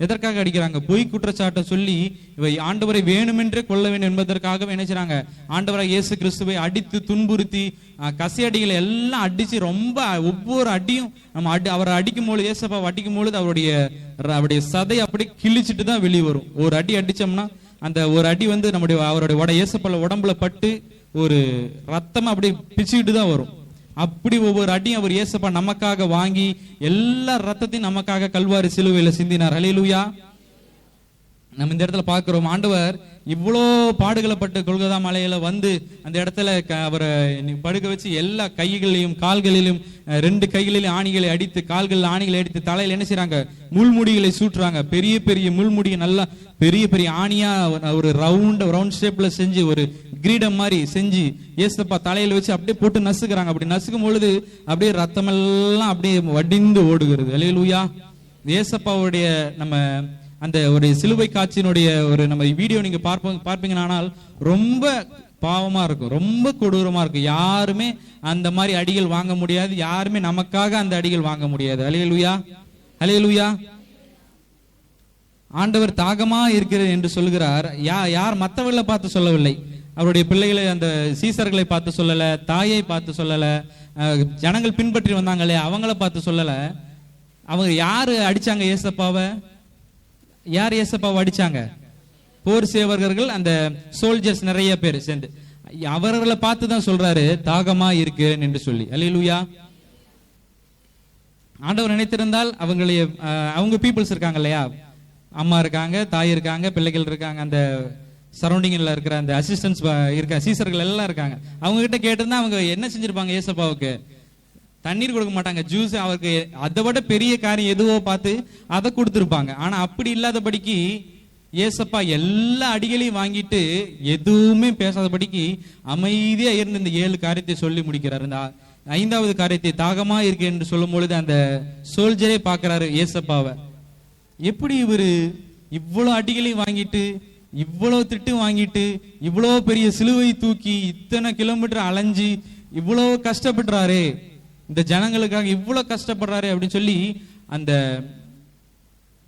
எதற்காக அடிக்கிறாங்க? பொய் குற்றச்சாட்டை சொல்லி இவை ஆண்டவரை வேணுமென்றே கொள்ள வேண்டும் என்பதற்காக என்ன செய்றாங்க? ஆண்டவரை இயேசு கிறிஸ்துவை அடித்து துன்புறுத்தி கசையடிகளை எல்லாம் அடிச்சு ரொம்ப ஒவ்வொரு அடியும் நம்ம அவரை அடிக்கும் பொழுது, இயேசுப்பாவை அடிக்கும் பொழுது அவருடைய சதை அப்படி கிழிச்சிட்டு தான் வெளியே வரும். ஒரு அடி அடிச்சோம்னா அந்த ஒரு அடி நம்முடைய அவருடைய இயேசுப்பால உடம்புல பட்டு ஒரு ரத்தமா அப்படி பிச்சுக்கிட்டு தான் வரும். அப்படி ஒவ்வொரு அடியும் அவர் இயேசுப்பா நமக்காக வாங்கி எல்லா ரத்தத்தையும் நமக்காக கல்வாரி சிலுவையில சிந்தினார். அல்லேலூயா. நம்ம இந்த இடத்துல பார்க்கிறோம், ஆண்டவர் இவ்வளோ பாடுகளப்பட்டு கொல்கதா மலையில அந்த இடத்துல அவரை படுக்க வச்சு எல்லா கைகளிலும் கால்களிலும் 2 கைகளிலும் ஆணிகளை அடித்து, கால்களில் ஆணிகளை அடித்து, தலையில என்ன செய்யறாங்க? முள்முடிகளை சூட்டுறாங்க. பெரிய பெரிய முள்முடியை நல்லா பெரிய பெரிய ஆணியா ஒரு ரவுண்ட் ஷேப்ல செஞ்சு ஒரு கிரீடம் மாதிரி செஞ்சு ஏசப்பா தலையில வச்சு அப்படியே போட்டு நசுக்குறாங்க. அப்படி நசுக்கும் பொழுது அப்படியே ரத்தமெல்லாம் அப்படியே வடிந்து ஓடுகிறது. அல்லேலூயா. ஏசப்பாவுடைய நம்ம அந்த ஒரு சிலுவை காட்சியினுடைய ஒரு நம்ம வீடியோ நீங்க பார்ப்பீங்கன்னால் ரொம்ப பாவமா இருக்கும், ரொம்ப கொடூரமா இருக்கும். யாருமே அந்த மாதிரி அடிகள் வாங்க முடியாது, யாருமே நமக்காக அந்த அடிகள் வாங்க முடியாது. அல்லேலூயா. அல்லேலூயா. ஆண்டவர் தாகமா இருக்கிறது என்று சொல்கிறார். யார் மற்றவர்களை பார்த்து சொல்லவில்லை. அவருடைய பிள்ளைகளை, அந்த சீசர்களை பார்த்து சொல்லல, தாயை பார்த்து சொல்லல, ஜனங்கள் பின்பற்றி வந்தாங்களே அவங்கள பார்த்து சொல்லல. அவங்க யாரு அடிச்சாங்க ஏசப்பாவை? யார் ஏசப்பாவை அடிச்சாங்க? போர் சேவகர்கள், அந்த சோல்ஜர்ஸ் நிறைய பேர் சேர்ந்து அவர்களை பார்த்து தான் சொல்றாரு தாகமா இருக்கிறேன் என்று சொல்லி. அல்லேலூயா. ஆண்டவர் நினைத்திருந்தால் அவங்க பீப்புள்ஸ் இருக்காங்க இல்லையா, அம்மா இருக்காங்க, தாய் இருக்காங்க, பிள்ளைகள் இருக்காங்க, அந்த சரௌண்டிங்ல இருக்கிற அந்த அசிஸ்டன்ஸ் இருக்க சீசர்கள் எல்லாம் இருக்காங்க. அவங்க கிட்ட கேட்டிருந்தா அவங்க என்ன செஞ்சிருப்பாங்க? ஏசப்பாவுக்கு தண்ணீர் கொடுக்க மாட்டாங்க, ஜூஸ், அவருக்கு அதை விட பெரிய காரியம் எதுவோ பார்த்து அதை கொடுத்துருப்பாங்க. ஆனா அப்படி இல்லாதபடிக்கு ஏசப்பா எல்லா அடிகளையும் வாங்கிட்டு எதுவுமே பேசாதபடிக்கு அமைதியா இருந்து இந்த 7 காரியத்தை சொல்லி முடிக்கிறார். இந்த 5வது காரியத்தை தாகமா இருக்கு என்று சொல்லும் பொழுது அந்த சோல்ஜரே பாக்குறாரு ஏசப்பாவை. எப்படி இவரு இவ்வளவு அடிகளையும் வாங்கிட்டு, இவ்வளவு திட்டு வாங்கிட்டு, இவ்வளவு பெரிய சிலுவை தூக்கி இத்தனை கிலோமீட்டர் அலைஞ்சு இவ்வளவு கஷ்டப்படுறாரு, இந்த ஜனங்களுக்காக இவ்வளவு கஷ்டப்படுறாரு அப்படின்னு சொல்லி அந்த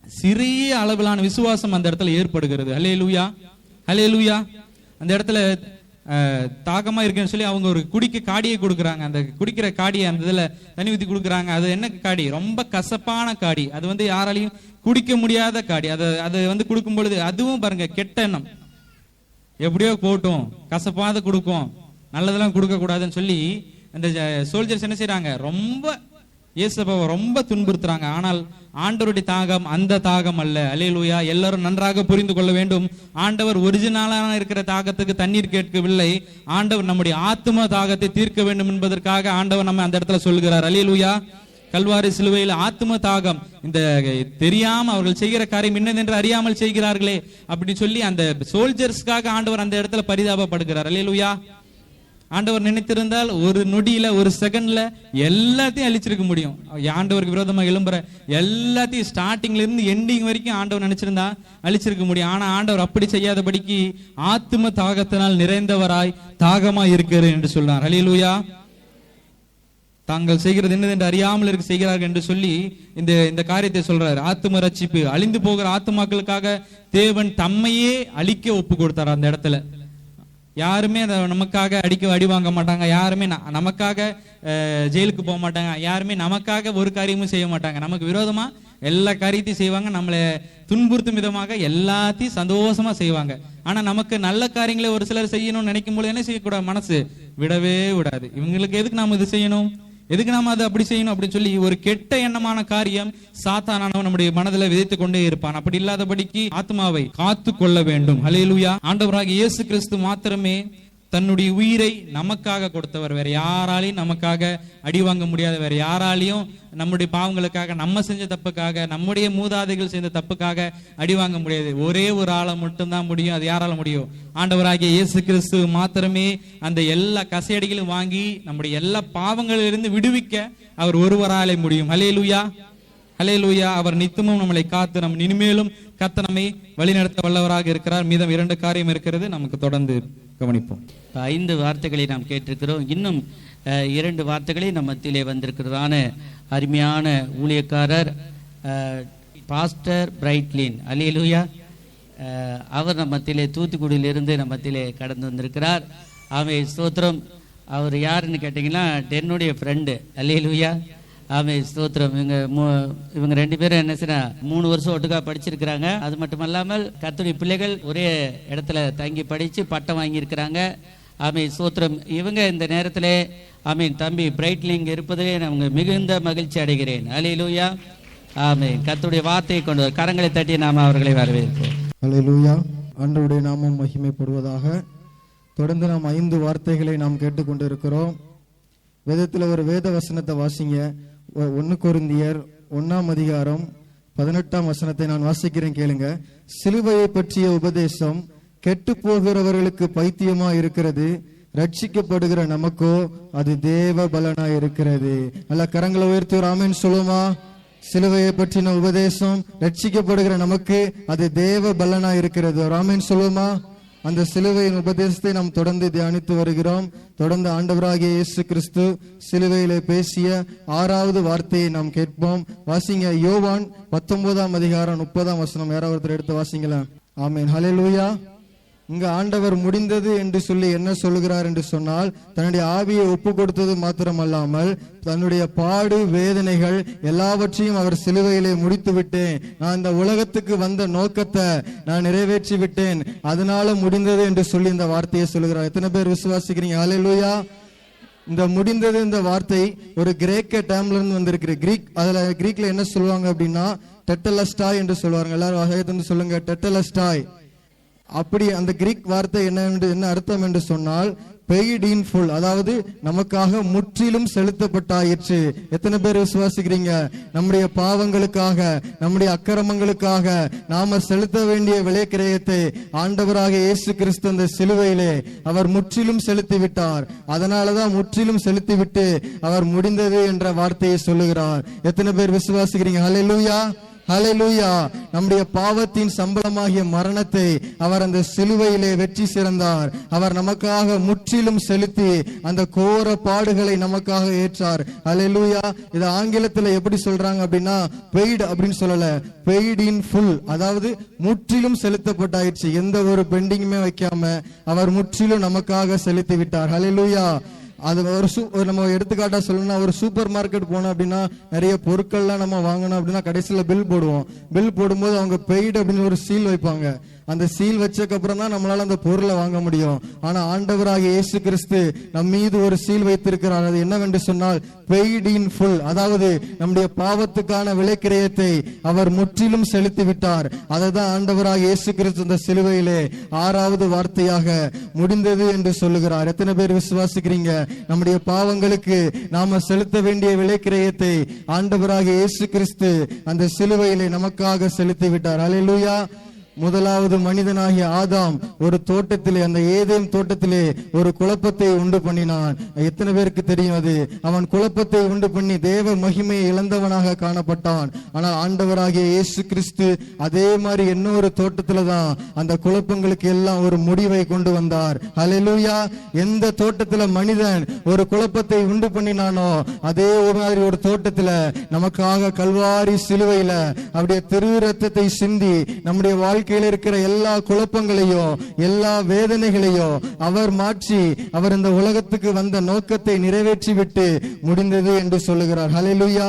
சிறிய அளவிலான விசுவாசம் அந்த இடத்துல ஏற்படுகிறது. அல்லேலூயா, அல்லேலூயா. அந்த இடத்துல தாகமா இருக்குன்னு சொல்லி அவங்க ஒரு குடிக்க காடியை கொடுக்குறாங்க. அந்த குடிக்கிற காடியை அந்த இதுல தண்ணி ஊத்தி கொடுக்குறாங்க. அது என்ன காடி? ரொம்ப கசப்பான காடி. அது யாராலையும் குடிக்க முடியாத காடி. அது கொடுக்கும் பொழுது அதுவும் பாருங்க கெட்ட எண்ணம், எப்படியோ போட்டும், கசப்பாத கொடுக்கும், நல்லதெல்லாம் கொடுக்க கூடாதுன்னு சொல்லி அந்த சோல்ஜர்ஸ் என்ன செய்யறாங்க? ரொம்ப இயேசுவை ரொம்ப துன்புறுத்துறாங்க. ஆனால் ஆண்டவருடைய தாகம் அந்த தாகம் அல்ல. அல்லேலூயா. எல்லாரும் நன்றாக புரிந்து கொள்ள வேண்டும். ஆண்டவர் ஒரிஜினலான இருக்கிற தாகத்துக்கு தண்ணீர் கேட்கவில்லை. ஆண்டவர் நம்முடைய ஆத்ம தாகத்தை தீர்க்க வேண்டும் என்பதற்காக ஆண்டவர் நம்ம அந்த இடத்துல சொல்கிறார். அல்லேலூயா. கல்வாரி சிலுவையில் ஆத்ம தாகம், இந்த தெரியாம அவர்கள் செய்கிற காரியம் என்னதென்று அறியாமல் செய்கிறார்களே அப்படின்னு சொல்லி அந்த சோல்ஜர்ஸ்க்காக ஆண்டவர் அந்த இடத்துல பரிதாபப்படுகிறார். அல்லேலூயா. ஆண்டவர் நினைத்திருந்தால் ஒரு நொடியில, ஒரு செகண்ட்ல எல்லாத்தையும் அழிச்சிருக்க முடியும். ஆண்டவருக்கு விரோதமாக எழும்புற எல்லாத்தையும் ஸ்டார்டிங்ல இருந்து எண்டிங் வரைக்கும் ஆண்டவர் நினைச்சிருந்தா அழிச்சிருக்க முடியும். ஆனா ஆண்டவர் அப்படி செய்யாதபடிக்கு ஆத்ம தாகத்தினால் நிறைந்தவராய் தாகமா இருக்கிறது என்று சொல்றார். அல்லேலூயா. தாங்கள் செய்கிறது என்னதென்று அறியாமல் இருக்க செய்கிறார்கள் என்று சொல்லி இந்த காரியத்தை சொல்றாரு. ஆத்ம ரட்சிப்பு, அழிந்து போகிற ஆத்மாக்களுக்காக தேவன் தம்மையே அழிக்க ஒப்பு கொடுத்தார். அந்த இடத்துல யாருமே நமக்காக அடி வாங்க மாட்டாங்க, யாருமே நமக்காக ஜெயிலுக்கு போக மாட்டாங்க, யாருமே நமக்காக ஒரு காரியமும் செய்ய மாட்டாங்க. நமக்கு விரோதமா எல்லா காரியத்தையும் செய்வாங்க, நம்மளை துன்புறுத்தும் விதமாக எல்லாத்தையும் சந்தோஷமா செய்வாங்க. ஆனா நமக்கு நல்ல காரியங்களை ஒரு சிலர் செய்யணும்னு நினைக்கும் போது என்ன செய்யக்கூடாது? மனசு விடவே விடாது. இவங்களுக்கு எதுக்கு நாம இது செய்யணும், எதுக்கு நாம அதை அப்படி செய்யணும் அப்படின்னு சொல்லி ஒரு கெட்ட எண்ணமான காரியம் சாத்தானவன் நம்முடைய மனதில் விதைத்துக் கொண்டே இருப்பான். அப்படி இல்லாதபடிக்கு ஆத்மாவை காத்து கொள்ள வேண்டும். அல்லேலூயா. ஆண்டவராகிய இயேசு கிறிஸ்து மாத்திரமே தன்னுடைய உயிரை நமக்காக கொடுத்தவர். வேற யாராலையும் நமக்காக அடி வாங்க முடியாத, வேற யாராலையும் நம்முடைய பாவங்களுக்காக, நம்ம செஞ்ச தப்புக்காக, நம்முடைய மூதாதைகள் செய்த தப்புக்காக அடி வாங்க முடியாது. ஒரே ஒரு ஆளை மட்டும்தான் முடியும். அது யாரால முடியும்? ஆண்டவராகிய இயேசு கிறிஸ்து மாத்திரமே அந்த எல்லா கசையடிகளும் வாங்கி நம்முடைய எல்லா பாவங்களிலிருந்து விடுவிக்க அவர் ஒருவராலே முடியும். அல்லேலூயா, அல்லேலூயா. அவர் நித்தமும் நம்மளை காத்து நம் இனிமேலும் கர்த்தர் நம்மை வழிநடத்த வல்லவராக இருக்கிறார். மீதம் 2 காரியம் இருக்கிறது, நமக்கு தொடர்ந்து கவனிப்போம். 5 வார்த்தைகளை நாம் கேட்டிருக்கிறோம். இன்னும் 2 வார்த்தைகளை நம்ம மத்தியிலே வந்திருக்கிறதான அருமையான ஊழியக்காரர் பாஸ்டர் பிரைட்லின். அல்லேலூயா. அவர் நம்ம மத்தியிலே தூத்துக்குடியிலிருந்து நம்ம மத்தியிலே கடந்து வந்திருக்கிறார். ஆமே, ஸ்தோத்திரம். அவர் யாருன்னு கேட்டீங்கன்னா என்னுடைய ஃப்ரெண்டு. அல்லேலூயா. ஆமே, ஸ்தோத்திரம். இவங்க 2 பேரும் என்ன செய்ய 3 வருஷம் ஒட்டுக்கா படிச்சிருக்கிறாங்க. அது மட்டும் இல்லாமல் கர்த்தருடைய பிள்ளைகள் ஒரே இடத்துல தங்கி படிச்சு பட்டம் வாங்கியிருக்கிறாங்க. ஆமே, ஸ்தோத்திரம். இவங்க இந்த நேரத்தில் ஆமீன் தம்பி பிரைட்லிங் இருப்பதிலே அவங்க மிகுந்த மகிழ்ச்சி அடைகிறேன். அல்லேலூயா. ஆமே, கர்த்தருடைய வார்த்தையை கொண்டு கரங்களை தட்டி நாம் அவர்களை வரவேற்போம். அல்லேலூயா. ஆண்டவருடைய நாமம் மகிமைப்படுவதாக. தொடர்ந்து நாம் 5 வார்த்தைகளை நாம் கேட்டுக்கொண்டிருக்கிறோம். வேதத்தில் ஒரு வேத வசனத்தை வாசிங்க. 1 கொரிந்தியர் 1ஆம் அதிகாரம் 18ஆம் வசனத்தை நான் வாசிக்கிறேன், கேளுங்க. சிலுவையை பற்றிய உபதேசம் கெட்டு போகிறவர்களுக்கு பைத்தியமா இருக்கிறது, ரட்சிக்கப்படுகிற நமக்கோ அது தேவ பலனா இருக்கிறது. அல்ல, கரங்களை உயர்த்தி ஒரு ஆமென் சொல்லுமா? சிலுவையை பற்றின உபதேசம் ரட்சிக்கப்படுகிற நமக்கு அது தேவ பலனா இருக்கிறது. ஒரு ஆமென் சொல்லுமா? அந்த சிலுவையின் உபதேசத்தை நாம் தொடர்ந்து தியானித்து வருகிறோம். தொடர்ந்து ஆண்டவராகிய இயேசு கிறிஸ்து சிலுவையிலே பேசிய 6வது வார்த்தையை நாம் கேட்போம். வாசிங்க, யோவான் 19ஆம் அதிகாரம் 30ஆம் வசனம். யாராவது ஒருத்தர் எடுத்து வாசிங்களா? ஆமென், ஹல்லேலூயா. இங்க ஆண்டவர் முடிந்தது என்று சொல்லி என்ன சொல்லுகிறார் என்று சொன்னால், தன்னுடைய ஆவியை ஒப்பு கொடுத்தது மாத்திரமல்லாமல் தன்னுடைய பாடு வேதனைகள் எல்லாவற்றையும் அவர் சிலுவையிலே முடித்து விட்டேன், நான் இந்த உலகத்துக்கு வந்த நோக்கத்தை நான் நிறைவேற்றி விட்டேன், அதனால முடிந்தது என்று சொல்லி இந்த வார்த்தையை சொல்லுகிறார். எத்தனை பேர் விசுவாசிக்கிறீங்க? ஹல்லேலூயா. இந்த முடிந்தது இந்த வார்த்தை ஒரு கிரேக்க டேர்ம்ல இருந்து வந்திருக்கு. கிரீக்ல என்ன சொல்லுவாங்க அப்படின்னா டெட்டலஸ்டாய் என்று சொல்லுவாங்க. எல்லாரும் வகையத்து சொல்லுங்க, டெட்டலஸ்டாய். அப்படி அந்த கிரீக் வார்த்தை என்ன அர்த்தம் என்று சொன்னால் பெய்ட் இன் ஃபுல், அதாவது நமக்காக முற்றிலும் செலுத்தப்பட்டாயிற்று. எத்தனை பேர் விசுவாசிக்கிறீங்க? நம்முடைய பாவங்களுக்காக, நம்முடைய அக்கிரமங்களுக்காக நாம செலுத்த வேண்டிய விலைக்கிரயத்தை ஆண்டவராக இயேசு கிறிஸ்து அந்த சிலுவையிலே அவர் முற்றிலும் செலுத்தி விட்டார். அதனாலதான் முற்றிலும் செலுத்தி விட்டு அவர் முடிந்தது என்ற வார்த்தையை சொல்லுகிறார். எத்தனை பேர் விசுவாசிக்கிறீங்க? ஹல்லேலூயா, ஹல்லேலூயா. நம்முடைய பாவத்தின் சம்பளமாகிய மரணத்தை அவர் அந்த சிலுவையிலே வெற்றி சிறந்தார். அவர் நமக்காக முற்றிலும் செலுத்தி அந்த கோர பாடுகளை நமக்காக ஏற்றார். ஹல்லேலூயா. இது ஆங்கிலத்துல எப்படி சொல்றாங்க அப்படின்னா பெய்டு அப்படின்னு சொல்லல, பெய்ட் இன் ஃபுல், அதாவது முற்றிலும் செலுத்தப்பட்டாயிடுச்சு. எந்த ஒரு பெண்டிங்குமே வைக்காம அவர் முற்றிலும் நமக்காக செலுத்தி விட்டார். ஹல்லேலூயா. அது நம்ம எடுத்துக்காட்டா சொல்லணும்னா, ஒரு சூப்பர் மார்க்கெட் போனோம் அப்படின்னா நிறைய பொருட்கள்லாம் நம்ம வாங்கணும் அப்படின்னா கடைசியில பில் போடுவோம். பில் போடும்போது அவங்க பெய்டு அப்படின்னு ஒரு சீல் வைப்பாங்க. அந்த சீல் வச்சதுக்கு அப்புறம் தான் நம்மளால அந்த பொருளை வாங்க முடியும். ஆனா ஆண்டவராகிய இயேசு கிறிஸ்து நம் மீது ஒரு சீல் வைத்திருக்கிறார். அது என்னவென்று சொன்னால் பெய்ட் இன் ஃபுல், அதாவது நம்முடைய பாவத்துக்கான விலைக்கிரயத்தை அவர் முற்றிலும் செலுத்தி விட்டார். அதை தான் ஆண்டவராகிய இயேசு கிறிஸ்து இந்த சிலுவையிலே 6வது வார்த்தையாக முடிந்தது என்று சொல்லுகிறார். எத்தனை பேர் விசுவாசிக்கிறீங்க? நம்முடைய பாவங்களுக்கு நாம செலுத்த வேண்டிய விலைக்கிரயத்தை ஆண்டவராகிய இயேசு கிறிஸ்து அந்த சிலுவையிலே நமக்காக செலுத்தி விட்டார். ஹல்லேலூயா. முதலாவது மனிதனாகிய ஆதாம் ஒரு தோட்டத்திலே, அந்த ஏதேன் தோட்டத்திலே ஒரு குழப்பத்தை உண்டு பண்ணினான். எத்தனை பேருக்கு தெரியும் அது? அவன் குழப்பத்தை உண்டு பண்ணி தேவ மகிமையை இழந்தவனாக காணப்பட்டான். ஆனால் ஆண்டவராகிய இயேசு கிறிஸ்து அதே மாதிரி இன்னொரு தோட்டத்துல தான் அந்த குழப்பங்களுக்கு எல்லாம் ஒரு முடிவை கொண்டு வந்தார். ஹல்லேலூயா. எந்த தோட்டத்துல மனிதன் ஒரு குழப்பத்தை உண்டு பண்ணினானோ அதே மாதிரி ஒரு தோட்டத்துல நமக்காக கல்வாரி சிலுவையில அப்படியே திரு ரத்தத்தை சிந்தி நம்முடைய வாழ்க்கையில இருக்கிற எல்லா குழப்பங்களையும் எல்லா வேதனைகளையும் அவர் மாற்றி அவர் இந்த உலகத்துக்கு வந்த நோக்கத்தை நிறைவேற்றி விட்டு முடிந்தது என்று சொல்லுகிறார். ஹல்லேலூயா.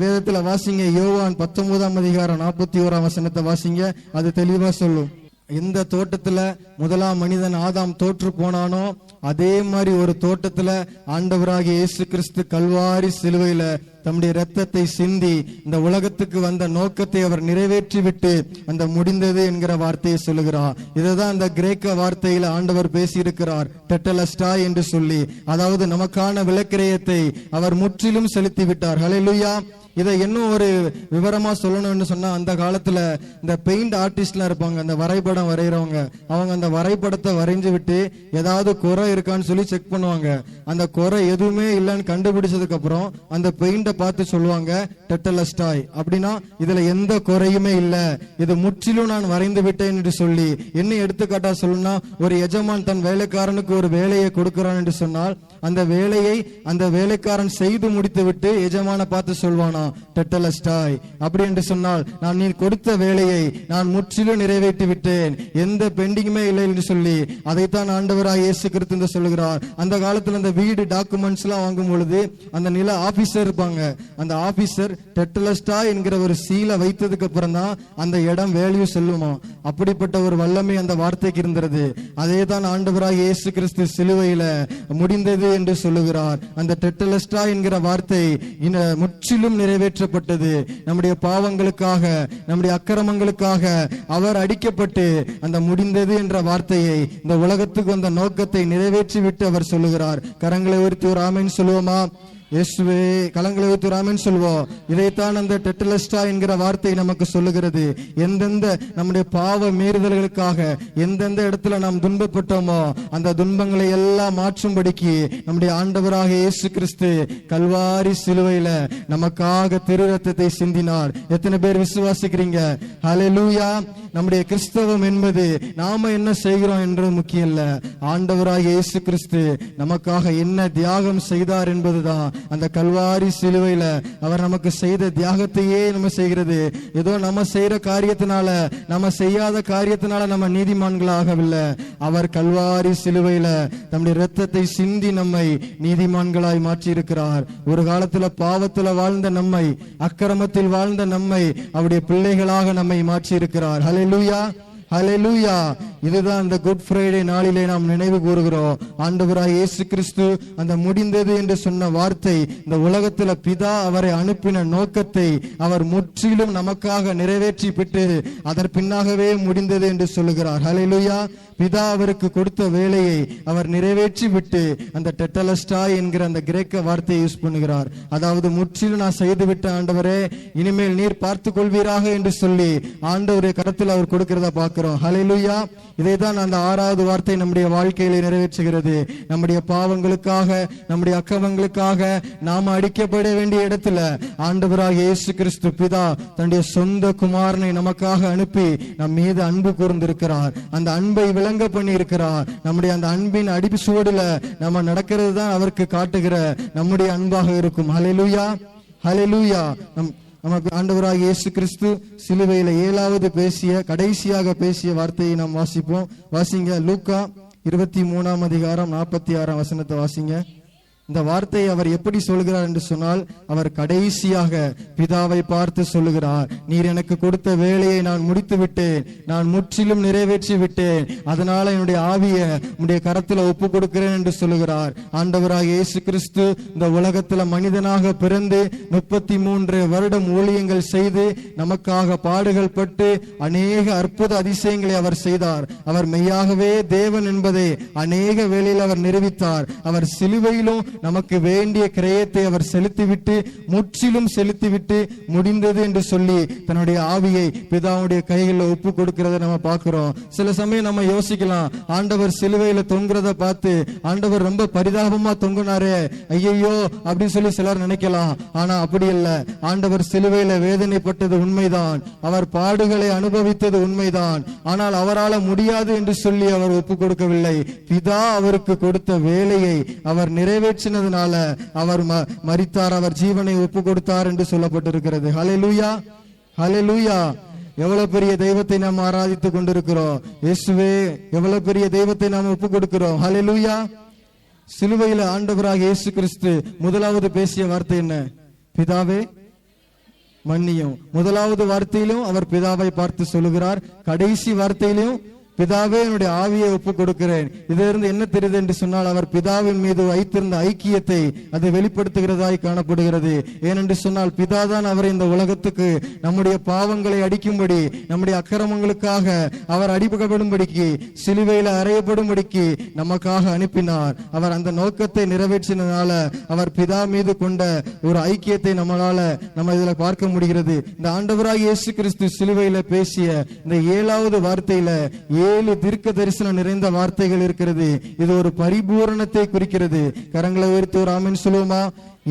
வேதத்துல வாசிங்க, யோவான் 19ஆம் அதிகாரம் 41ஆம் வசனத்தை வாசிங்க. அது தெளிவா சொல்லும். எந்த தோட்டத்துல முதலாம் மனிதன் ஆதாம் தோற்று போனானோ அதே மாதிரி ஒரு தோட்டத்துல ஆண்டவராகிய இயேசு கிறிஸ்து கல்வாரி சிலுவையில தம்முடைய இரத்தத்தை சிந்தி இந்த உலகத்துக்கு வந்த நோக்கத்தை அவர் நிறைவேற்றி விட்டு அந்த முடிந்தது என்கிற வார்த்தையை சொல்லுகிறார். இதுதான் அந்த கிரேக்க வார்த்தையில ஆண்டவர் பேசியிருக்கிறார், டெட்டலஸ்டாய் என்று சொல்லி. அதாவது நமக்கான விலைக்கிரயத்தை அவர் முற்றிலும் செலுத்தி விட்டார். ஹல்லேலூயா. இதை இன்னும் ஒரு விவரமா சொல்லணும்னு சொன்னா, அந்த காலத்துல இந்த பெயிண்ட் ஆர்டிஸ்ட்லாம் இருப்பாங்க, அந்த வரைபடம் வரைகிறவங்க. அவங்க அந்த வரைபடத்தை வரைஞ்சு விட்டு ஏதாவது குறை இருக்கான்னு சொல்லி செக் பண்ணுவாங்க. அந்த குறை எதுவுமே இல்லைன்னு கண்டுபிடிச்சதுக்கு அப்புறம் அந்த பெயிண்ட பார்த்து சொல்லுவாங்க டெட்டலஸ்டாய், அப்படின்னா இதுல எந்த குறையுமே இல்ல, இது முற்றிலும் நான் வரைந்து விட்டேன் என்று சொல்லி. என்ன எடுத்துக்காட்டா சொல்லணும்னா, ஒரு எஜமான் தன் வேலைக்காரனுக்கு ஒரு வேலையை கொடுக்கிறான் என்று சொன்னால் அந்த வேலையை அந்த வேலைக்காரன் செய்து முடித்து விட்டு எஜமான பார்த்து சொல்வானா டெட்டலஸ்டாய். அப்படி என்று சொன்னால் நான் நீ கொடுத்த வேலையை நான் முற்றிலும் நிறைவேற்றி விட்டேன், எந்த பெண்டிங்குமே இல்லை என்று சொல்லி அதைத்தான் ஆண்டவராய் இயேசு கிறிஸ்து சொல்லுகிறார். அந்த காலத்துல அந்த வீடு டாக்குமெண்ட்ஸ் எல்லாம் வாங்கும் பொழுது அந்த நில ஆபீசர் இருப்பாங்க. அந்த ஆபீசர் டெட்டலஸ்டாய் என்கிற ஒரு சீலை வைத்ததுக்கு அப்புறம் தான் அந்த இடம் வேல்யூ சொல்லுமா. அப்படிப்பட்ட ஒரு வல்லமை அந்த வார்த்தைக்கு இருந்தது. அதே தான் ஆண்டவராய் இயேசு கிறிஸ்து சிலுவையில முடிந்தது என்று சொல்லுகிறார். அந்த டெட்டலஸ்டாய் என்கிற வார்த்தை முற்றிலும் நிறைவேற்றப்பட்டது. நம்முடைய பாவங்களுக்காக நம்முடைய அக்கிரமங்களுக்காக அவர் அடிக்கப்பட்டு அந்த முடிந்தது என்ற வார்த்தையை இந்த உலகத்துக்கு வந்த நோக்கத்தை நிறைவேற்றி விட்டு அவர் சொல்லுகிறார். கரங்களை உயர்த்தி ஒரு ஆமென் சொல்லுவோமா? இயேசுவே, கலங்களை வைத்து ராமன் சொல்வோம். இதைத்தான் அந்த டெட்டலஸ்டா என்கிற வார்த்தை நமக்கு சொல்லுகிறது. எந்தெந்த நம்முடைய பாவ மீறுதல்களுக்காக எந்தெந்த இடத்துல நாம் துன்பப்பட்டோமோ அந்த துன்பங்களை எல்லாம் மாற்றும்படிக்கு நம்முடைய ஆண்டவராக இயேசு கிறிஸ்து கல்வாரி சிலுவையில நமக்காக திரு ரத்தத்தை சிந்தினார். எத்தனை பேர் விசுவாசிக்கிறீங்க? ஹல்லேலூயா. நம்முடைய கிறிஸ்தவம் என்பது நாம என்ன செய்கிறோம் என்று முக்கியம் இல்ல, ஆண்டவராகிய இயேசு கிறிஸ்து நமக்காக என்ன தியாகம் செய்தார் என்பதுதான். அந்த கல்வாரி சிலுவையில அவர் நமக்கு செய்த தியாகத்தையே நம்ம செய்கிறது. ஏதோ நம்ம செய்யற காரியத்தினால, நம்ம செய்யாத காரியத்தினால நம்ம நீதிமான்களாகவில்லை. அவர் கல்வாரி சிலுவையில தம்முடைய இரத்தத்தை சிந்தி நம்மை நீதிமான்களாய் மாற்றி இருக்கிறார். ஒரு காலத்துல பாவத்துல வாழ்ந்த நம்மை, அக்கிரமத்தில் வாழ்ந்த நம்மை அவருடைய பிள்ளைகளாக நம்மை மாற்றி இருக்கிறார். ஹல்லேலூயா, ஹல்லேலூயா. இதுதான் இந்த குட் ஃப்ரைடே நாளிலே நாம் நினைவு கூறுகிறோம். ஆண்டவராய் இயேசு கிறிஸ்து அந்த முடிந்தது என்று சொன்ன வார்த்தை, இந்த உலகத்துல பிதா அவரை அனுப்பின நோக்கத்தை அவர் முற்றிலும் நமக்காக நிறைவேற்றி விட்டு அதன் பின்னாகவே முடிந்தது என்று சொல்லுகிறார். ஹல்லேலூயா. பிதா அவருக்கு கொடுத்த வேலையை அவர் நிறைவேற்றி விட்டு அந்த டெட்டலஸ்டாய் என்கிற அந்த கிரேக்க வார்த்தையை யூஸ் பண்ணுகிறார். அதாவது முற்றிலும் நான் செய்து விட்ட ஆண்டவரே, இனிமேல் நீர் பார்த்து கொள்வீராக என்று சொல்லி ஆண்டவருடைய கரத்தில் அவர் கொடுக்கிறத பார்க்கிறோம். ஹல்லேலூயா. இதைதான் அந்த 6வது வார்த்தை நம்முடைய வாழ்க்கையில நிறைவேற்றுகிறது. நம்முடைய பாவங்களுக்காக, நம்முடைய அக்கிரமங்களுக்காக நாம அடிக்கப்பட வேண்டிய இடத்துல ஆண்டவராக இயேசு கிறிஸ்து பிதா தன்னுடைய சொந்த குமாரனை நமக்காக அனுப்பி நம் மீது அன்பு கூர்ந்திருக்கிறார். அந்த அன்பை விளங்க பண்ணி இருக்கிறார். நம்முடைய அந்த அன்பின் அடிசுவடுல நம்ம நடக்கிறது தான் அவருக்கு காட்டுகிற நம்முடைய அன்பாக இருக்கும். ஹல்லேலூயா, ஹல்லேலூயா. நமக்கு ஆண்டவராக இயேசு கிறிஸ்து சிலுவையில 7வது பேசிய, கடைசியாக பேசிய வார்த்தையை நாம் வாசிப்போம். வாசிங்க, லூக்கா 23ஆம் அதிகாரம் 46ஆம் வசனத்தை வாசிங்க. இந்த வார்த்தையை அவர் எப்படி சொல்கிறார் என்று சொன்னால், அவர் கடைசியாக பிதாவை பார்த்து சொல்லுகிறார், நீர் எனக்கு கொடுத்த வேலையை நான் முடித்து விட்டேன், நான் முற்றிலும் நிறைவேற்றி விட்டேன், அதனால என்னுடைய ஆவியை உம்முடைய கரத்துல ஒப்பு கொடுக்கிறேன் என்று சொல்லுகிறார். ஆண்டவராக இயேசு கிறிஸ்து இந்த உலகத்துல மனிதனாக பிறந்து 33 வருடம் ஊழியங்கள் செய்து நமக்காக பாடுகள் பட்டு அநேக அற்புத அதிசயங்களை அவர் செய்தார். அவர் மெய்யாகவே தேவன் என்பதை அநேக வேளையில் அவர் நிரூபித்தார். அவர் சிலுவையிலும் நமக்கு வேண்டிய கிரயத்தை அவர் செலுத்திவிட்டு, முற்றிலும் செலுத்திவிட்டு முடிந்தது என்று சொல்லி தன்னுடைய ஆவியை பிதாவுடைய கைகளில் ஒப்பு கொடுக்கிறத நம்ம பார்க்கிறோம். சில சமயம் நம்ம யோசிக்கலாம், ஆண்டவர் சிலுவையில தொங்குறத பார்த்து ஆண்டவர் ரொம்ப பரிதாபமா தொங்குனாரே, ஐயையோ அப்படின்னு சொல்லி சிலர் நினைக்கலாம். ஆனா அப்படி இல்ல. ஆண்டவர் சிலுவையில வேதனைப்பட்டது உண்மைதான், அவர் பாடுகளை அனுபவித்தது உண்மைதான். ஆனால் அவரால் முடியாது என்று சொல்லி அவர் ஒப்பு கொடுக்கவில்லை. பிதா அவருக்கு கொடுத்த வேலையை அவர் நிறைவேற்றினதுனால அவர் மரித்தார், அவர் ஜீவனை ஒப்பு கொடுத்தார் என்று சொல்லப்பட்டிருக்கிறது. ஹல்லேலூயா, ஹல்லேலூயா. எவ்வளவு பெரிய தெய்வத்தை நாம் ஆராதித்துக் கொண்டிருக்கிறோம். இயேசுவே, எவ்வளவு பெரிய தெய்வத்தை நாம் ஒப்பு கொடுக்கிறோம். ஹல்லேலூயா. சிலுவையில ஆண்டவராக இயேசு கிறிஸ்து முதலாவது பேசிய வார்த்தை என்ன? பிதாவே மன்னியும். முதலாவது வார்த்தையிலும் அவர் பிதாவை பார்த்து சொல்லுகிறார். கடைசி வார்த்தையிலும் பிதாவே என்னுடைய ஆவியை ஒப்பு கொடுக்கிறேன். இதிலிருந்து என்ன தெரியுது என்று சொன்னால், அவர் பிதாவின் மீது வைத்திருந்த ஐக்கியத்தை அது வெளிப்படுத்துகிறதாய் காணப்படுகிறது. ஏனென்று சொன்னால், பிதாதான் அவரை இந்த உலகத்துக்கு நம்முடைய பாவங்களை அடிக்கும்படி, நம்முடைய அக்கிரமங்களுக்காக அவர் அடிக்கப்படும்படிக்கு, சிலுவையில் அறையப்படும்படிக்கு நமக்காக அனுப்பினார். அவர் அந்த நோக்கத்தை நிறைவேற்றினால அவர் பிதா மீது கொண்ட ஒரு ஐக்கியத்தை நம்ம இதுல பார்க்க முடிகிறது. இந்த ஆண்டவராக இயேசு கிறிஸ்து சிலுவையில பேசிய இந்த 7வது வார்த்தையில 7 தீர்க்க தரிசனம் நிறைந்த வார்த்தைகள் இருக்கிறது. இது ஒரு பரிபூரணத்தை குறிக்கிறது. கரங்களை உயர்த்தி ஒரு ஆமென் சொல்லுவோமா?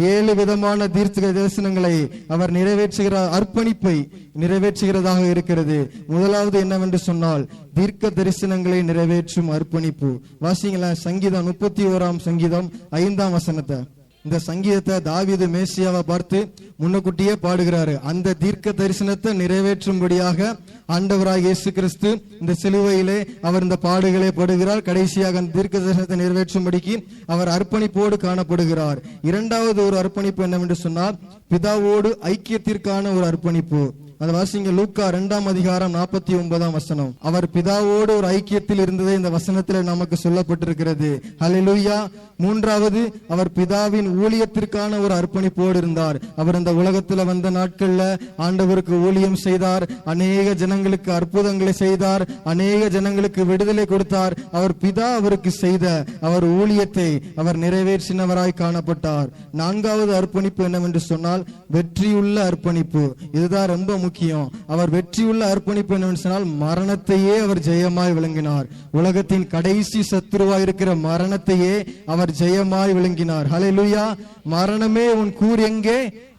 7 விதமான தீர்க்க தரிசனங்களை அவர் நிறைவேற்றுகிற அர்ப்பணிப்பை நிறைவேற்றுகிறதாக இருக்கிறது. முதலாவது என்னவென்று சொன்னால், தீர்க்க தரிசனங்களை நிறைவேற்றும் அர்ப்பணிப்பு. வாசிங்களா, சங்கீதம் 31ஆம் சங்கீதம் 5ஆம் வசனத்தை. இந்த சங்கீதத்தை தாவீது மேசியாவை பார்த்து முன்னக்கூட்டியே பாடுகிறாரு. அந்த தீர்க்க தரிசனத்தை நிறைவேற்றும்படியாக ஆண்டவராக இயேசு கிறிஸ்து இந்த சிலுவையிலே அவர் இந்த பாடுகளை படுகிறார். கடைசியாக அந்த தீர்க்க தரிசனத்தை நிறைவேற்றும்படிக்கு அவர் அர்ப்பணிப்போடு காணப்படுகிறார். 2வது ஒரு அர்ப்பணிப்பு என்னவென்று சொன்னால், பிதாவோடு ஐக்கியத்திற்கான ஒரு அர்ப்பணிப்பு. அதை வாசிங்க, லூக்கா 2ஆம் அதிகாரம் 49ஆம் வசனம். அவர் பிதாவோடு ஒரு ஐக்கியத்தில் இருந்ததை இந்த வசனத்தில் நமக்கு சொல்லப்பட்டிருக்கிறது. ஹல்லேலூயா. 3வது, அவர் பிதாவின் ஊழியத்திற்கான ஒரு அர்ப்பணிப்போடு இருந்தார். அவர் இந்த உலகத்துல வந்த நாட்கள்ல ஆண்டவருக்கு ஊழியம் செய்தார். அநேக ஜனங்களுக்கு அற்புதங்களை செய்தார். அநேக ஜனங்களுக்கு விடுதலை கொடுத்தார். அவர் பிதா அவருக்கு செய்த அவர் ஊழியத்தை அவர் நிறைவேற்றினவராய் காணப்பட்டார். 4வது அர்ப்பணிப்பு என்னவென்று சொன்னால், வெற்றியுள்ள அர்ப்பணிப்பு. இதுதான் ரொம்ப முக்கியம். அவர் வெற்றியுள்ள அர்ப்பணிப்பு என்னவென்று சொன்னால், மரணத்தையே அவர் ஜெயமாய் விளங்கினார். உலகத்தின் கடைசி சத்துருவாய் இருக்கிற மரணத்தையே அவர் ஜெயமாய் விளங்கினார். ஹல்லேலூயா. மரணமே உன் கூர் எங்கே,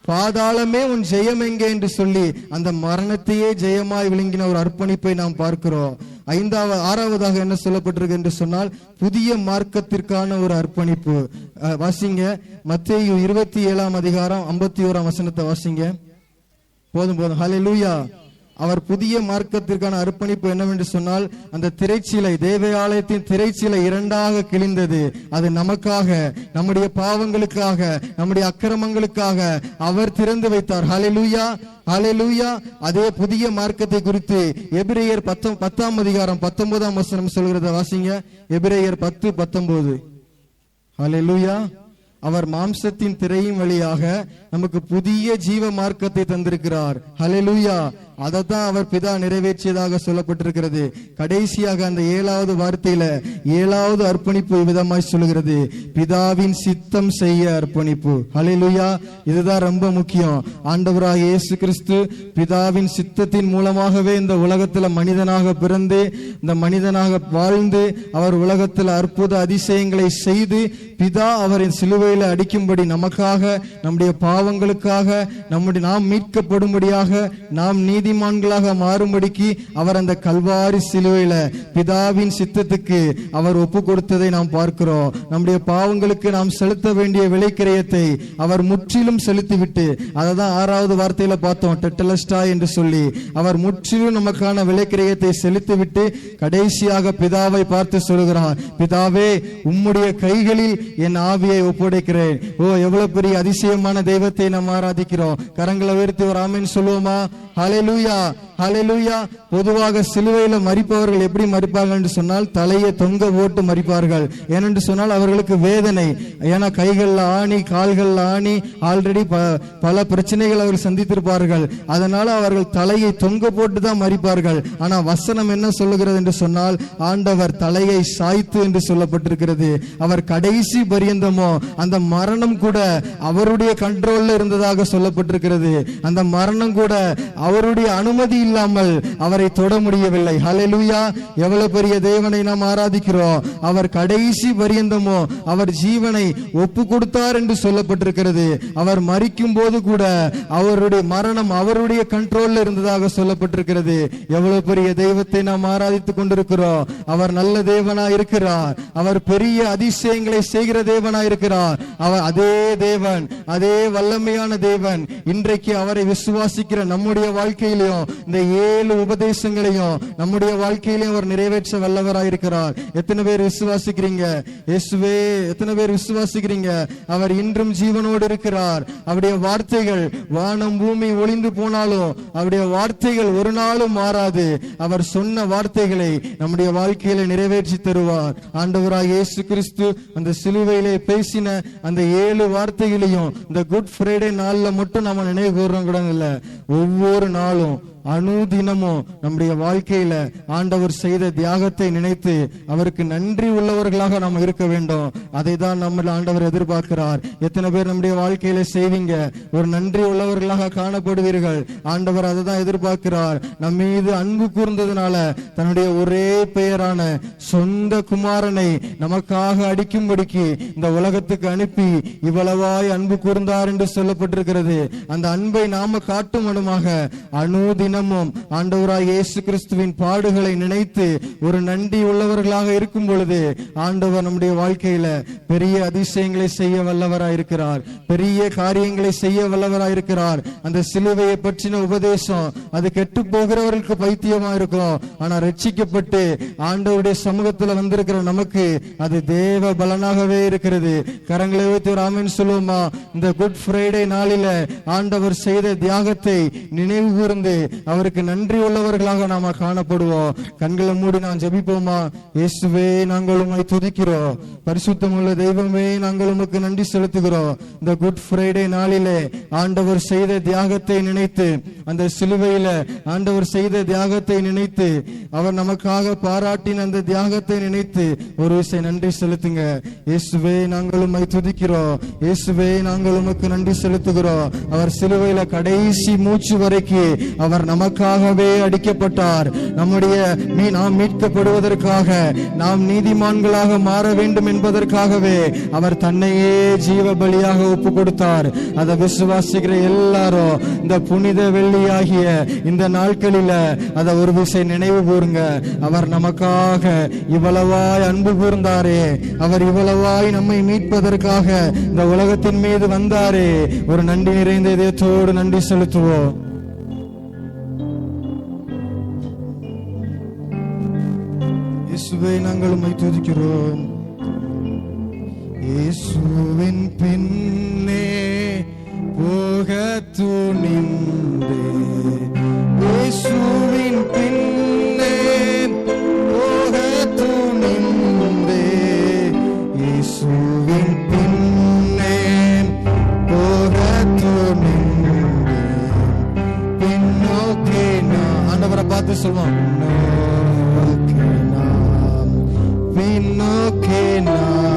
பாதாளமே உன் ஜெயம் எங்கே என்று சொல்லி அந்த மரணத்தையே ஜெயமாய் விழுங்கின ஒரு அர்ப்பணிப்பை நாம் பார்க்கிறோம். ஆறாவதாக என்ன சொல்லப்பட்டிருக்கு என்று சொன்னால் புதிய மார்க்கத்திற்கான ஒரு அர்ப்பணிப்பு. வாசிங்க மத்தேயு 27 அதிகாரம் 51 வசனத்தை வாசிங்க. போதும். ஹல்லேலூயா. அவர் புதிய மார்க்கத்திற்கான அர்ப்பணிப்பு என்னவென்று சொன்னால், அந்த திரைச்சீலை, தேவாலயத்தின் திரைச்சீலை 2ஆக கிழிந்தது. அது நமக்காக, நம்முடைய பாவங்களுக்காக, நம்முடைய அக்கிரமங்களுக்காக அவர் திறந்து வைத்தார். ஹல்லேலூயா, ஹல்லேலூயா. அதே புதிய மார்க்கத்தை குறித்து எபிரேயர் 10 அதிகாரம் 19 வசனம் சொல்கிறத வாசிங்க. எபிரேயர் 10:19. ஹல்லேலூயா. அவர் மாம்சத்தின் திரையின் வழியாக நமக்கு புதிய ஜீவ மார்க்கத்தை தந்திருக்கிறார். ஹல்லேலூயா. அதைத்தான் அவர் பிதா நிறைவேற்றியதாக சொல்லப்பட்டிருக்கிறது. கடைசியாக அந்த 7வது வார்த்தையில 7வது அர்ப்பணிப்பு விதமாய் சொல்லுகிறது, பிதாவின் சித்தம் செய்ய அர்ப்பணிப்பு. ஹல்லேலூயா. இதுதான் ரொம்ப முக்கியம். ஆண்டவராக இயேசு கிறிஸ்து பிதாவின் சித்தத்தின் மூலமாகவே இந்த உலகத்துல மனிதனாக பிறந்து, இந்த மனிதனாக வாழ்ந்து, அவர் உலகத்தில் அற்புத அதிசயங்களை செய்து, பிதா அவரின் சிலுவையில அடிக்கும்படி நமக்காக, நம்முடைய பாவங்களுக்காக, நாம் மீட்கப்படும்படியாக, நாம் நீதிமான்களாக மாறும்படிக்கு அவர் அந்த கல்வாரி சிலுவையில பிதாவின் சித்தத்துக்கு அவர் ஒப்பு கொடுத்ததை நாம் பார்க்கிறோம். நம்முடைய பாவங்களுக்கு நாம் செலுத்த வேண்டிய விலைக்கிரயத்தை அவர் முற்றிலும் செலுத்திவிட்டு, அதை தான் 6வது வார்த்தையில பார்த்தோம், டெட்டலஸ்டா என்று சொல்லி, அவர் முற்றிலும் நமக்கான விலைக்கிரயத்தை செலுத்திவிட்டு கடைசியாக பிதாவை பார்த்து சொல்கிறார், பிதாவே உம்முடைய கைகளில் என் ஆவியை ஒப்படைக்கிறேன். ஓ, எவ்வளவு பெரிய அதிசயமான தெய்வத்தை நாம் ஆராதிக்கிறோம். கரங்களை உயர்த்தி ஒரு ஆமென் சொல்லுவோமா? ஹல்லேலூயா, ஹல்லேலூயா. பொதுவாக சிலுவையில மரிப்பவர்கள் எப்படி மரிப்பார்கள் என்று சொன்னால், தலையை தொங்க போட்டு மரிப்பார்கள். ஏனென்று சொன்னால் அவர்களுக்கு வேதனை. ஏன்னா கைகள்ல ஆணி, கால்கள்ல ஆணி, ஆல்ரெடி பல பிரச்சனைகள் அவர்கள் சந்தித்திருப்பார்கள். அதனால அவர்கள் தலையை தொங்க போட்டு தான் மரிப்பார்கள். ஆனா வசனம் என்ன சொல்லுகிறது என்று சொன்னால், ஆண்டவர் தலையை சாய்த்து என்று சொல்லப்பட்டிருக்கிறது. அவர் கடைசி பரியந்தமோ அந்த மரணம் கூட அவருடைய கண்ட்ரோல்ல இருந்ததாக சொல்லப்பட்டிருக்கிறது. அந்த மரணம் கூட அவருடைய அனுமதி இல்லாமல் அவரை தொட முடியவில்லை. ஹல்லேலூயா. எவ்வளவு பெரிய தேவனை நாம் ஆராதிக்கிறோம். அவர் கடைசி பரியந்தமோ அவர் ஜீவனை ஒப்பு கொடுத்தார் என்று சொல்லப்பட்டிருக்கிறது. அவர் மரிக்கும் போது கூட அவருடைய மரணம் அவருடைய கண்ட்ரோல்ல இருந்ததாக சொல்லப்பட்டிருக்கிறது. எவ்வளவு பெரிய தெய்வத்தை நாம் ஆராதித்துக் கொண்டிருக்கிறோம். அவர் நல்ல தேவனா இருக்கிறார். அவர் பெரிய அதிசயங்களை செய்கிற தேவனா இருக்கிறார். அவர் அதே தேவன், அதே வல்லமையான தேவன் இன்றைக்கு அவரை விசுவாசிக்கிற நம்முடைய வாழ்க்கையிலையும் இந்த 7 உபதேசங்களையும் நம்முடைய வாழ்க்கையிலையும் அவர் நிறைவேற்ற வல்லவராயிருக்கிறார். எத்தனை பேர் விசுவாசிக்கிறீங்க? இயேசுவே, எத்தனை பேர் விசுவாசிக்கிறீங்க? அவர் இன்றும் ஜீவனோடு இருக்கிறார். அவருடைய வார்த்தைகள் வானம் பூமி ஒளிந்து போனாலும் அவருடைய வார்த்தைகள் ஒரு நாளும் மாறாது. அவர் சொன்ன வார்த்தைகளை நம்முடைய வாழ்க்கையில நிறைவேற்றி தருவார். ஆண்டவராக இயேசு கிறிஸ்து அந்த சிலுவையிலே பேசின அந்த 7 வார்த்தைகளையும் இந்த குட் ஃப்ரைடே நாள்ல மட்டும் நம்ம நினைவு கூர்றோம் கூட இல்ல, ஒவ்வொரு நாளும் அனுதினமும் நம்முடைய வாழ்க்கையில ஆண்டவர் செய்த தியாகத்தை நினைத்து அவருக்கு நன்றி உள்ளவர்களாக நாம் இருக்க வேண்டும். அதை தான் நம்ம ஆண்டவர் எதிர்பார்க்கிறார். எத்தனை பேர் நம்முடைய வாழ்க்கையில செய்வீங்க? ஒரு நன்றி உள்ளவர்களாக காணப்படுவீர்கள். ஆண்டவர் அதை தான் எதிர்பார்க்கிறார். நம் மீது அன்பு கூர்ந்ததுனால தன்னுடைய ஒரே பெயரான சொந்த குமாரனை நமக்காக அடிக்கும்படிக்கு இந்த உலகத்துக்கு அனுப்பி இவ்வளவாய் அன்பு கூர்ந்தார் என்று சொல்லப்பட்டிருக்கிறது. அந்த அன்பை நாம காட்டும் மனமாக அனுதினம் ஆண்டவராய் இயேசு கிறிஸ்துவின் பாடுகளை நினைத்து ஒரு நன்றி உள்ளவர்களாக இருக்கும் பொழுது ஆண்டவர் நம்முடைய வாழ்க்கையில பெரிய அதிசயங்களை செய்ய வல்லவராயிருக்கிறார். பெரிய காரியங்களை செய்ய வல்லவராயிருக்கிறார். அந்த சிலுவையை பற்றின உபதேசம் அது கெட்டு போகிறவர்களுக்கு பைத்தியமா இருக்கும். ஆனா ரட்சிக்கப்பட்டு ஆண்டவருடைய சமூகத்துல வந்திருக்கிற நமக்கு அது தேவ பலனாகவே இருக்கிறது. கரங்களை வைத்து ஒரு ஆமென் சொல்லுவோமா? இந்த குட் ஃப்ரைடே நாளில ஆண்டவர் செய்த தியாகத்தை நினைவு கூர்ந்து அவருக்கு நன்றி உள்ளவர்களாக நாம காணப்படுவோம். கண்களை மூடி நாம் ஜெபிப்போமா? இயேசுவே, நாங்கள் உம்மை துதிக்கிறோம். பரிசுத்தமுள்ள தெய்வமே, நாங்கள் உமக்கு நன்றி செலுத்துகிறோம். இந்த குட் ஃப்ரைடே நாளிலே ஆண்டவர் செய்த தியாகத்தை நினைத்து, அந்த சிலுவையில ஆண்டவர் செய்த தியாகத்தை நினைத்து, அவர் நமக்காக பாராட்டின அந்த தியாகத்தை நினைத்து ஒரு விஷயம் நன்றி செலுத்துங்க. இயேசுவே, நாங்கள் உம்மை துதிக்கிறோம். இயேசுவே, நாங்கள் உமக்கு நன்றி செலுத்துகிறோம். அவர் சிலுவையில கடைசி மூச்சு வரைக்கும் அவர் அவர் நமக்காகவே அடிக்கப்பட்டார். நாம் மீட்கப்படுவதற்காக, நாம் நீதிமான்களாக மாற வேண்டும் என்பதற்காகவே அவர் தன்னையே ஜீவ பலியாக ஒப்பு கொடுத்தார். அதை விசுவாசிக்கிற எல்லாரும் இந்த புனித வெள்ளியாகிய இந்த நாட்களில அதை ஒரு விசை நினைவு கூறுங்க. அவர் நமக்காக இவ்வளவாய் அன்பு கூர்ந்தாரே, அவர் இவ்வளவாய் நம்மை மீட்பதற்காக இந்த உலகத்தின் மீது வந்தாரே. ஒரு நன்றி நிறைந்த இதயத்தோடு நன்றி செலுத்துவோம். இயேசுவை நாங்கள் உம்மை துதிக்கிறோம். இயேசுவின் பின்னே போக துணிந்தே, இயேசுவின் பின்னே போக துணிந்தே, இயேசுவின் பின்னே போக துணிந்தே, பின்னோக்கே நான், ஆண்டவரை பார்த்து சொல்லுவோம், பின்னோக்கே நான்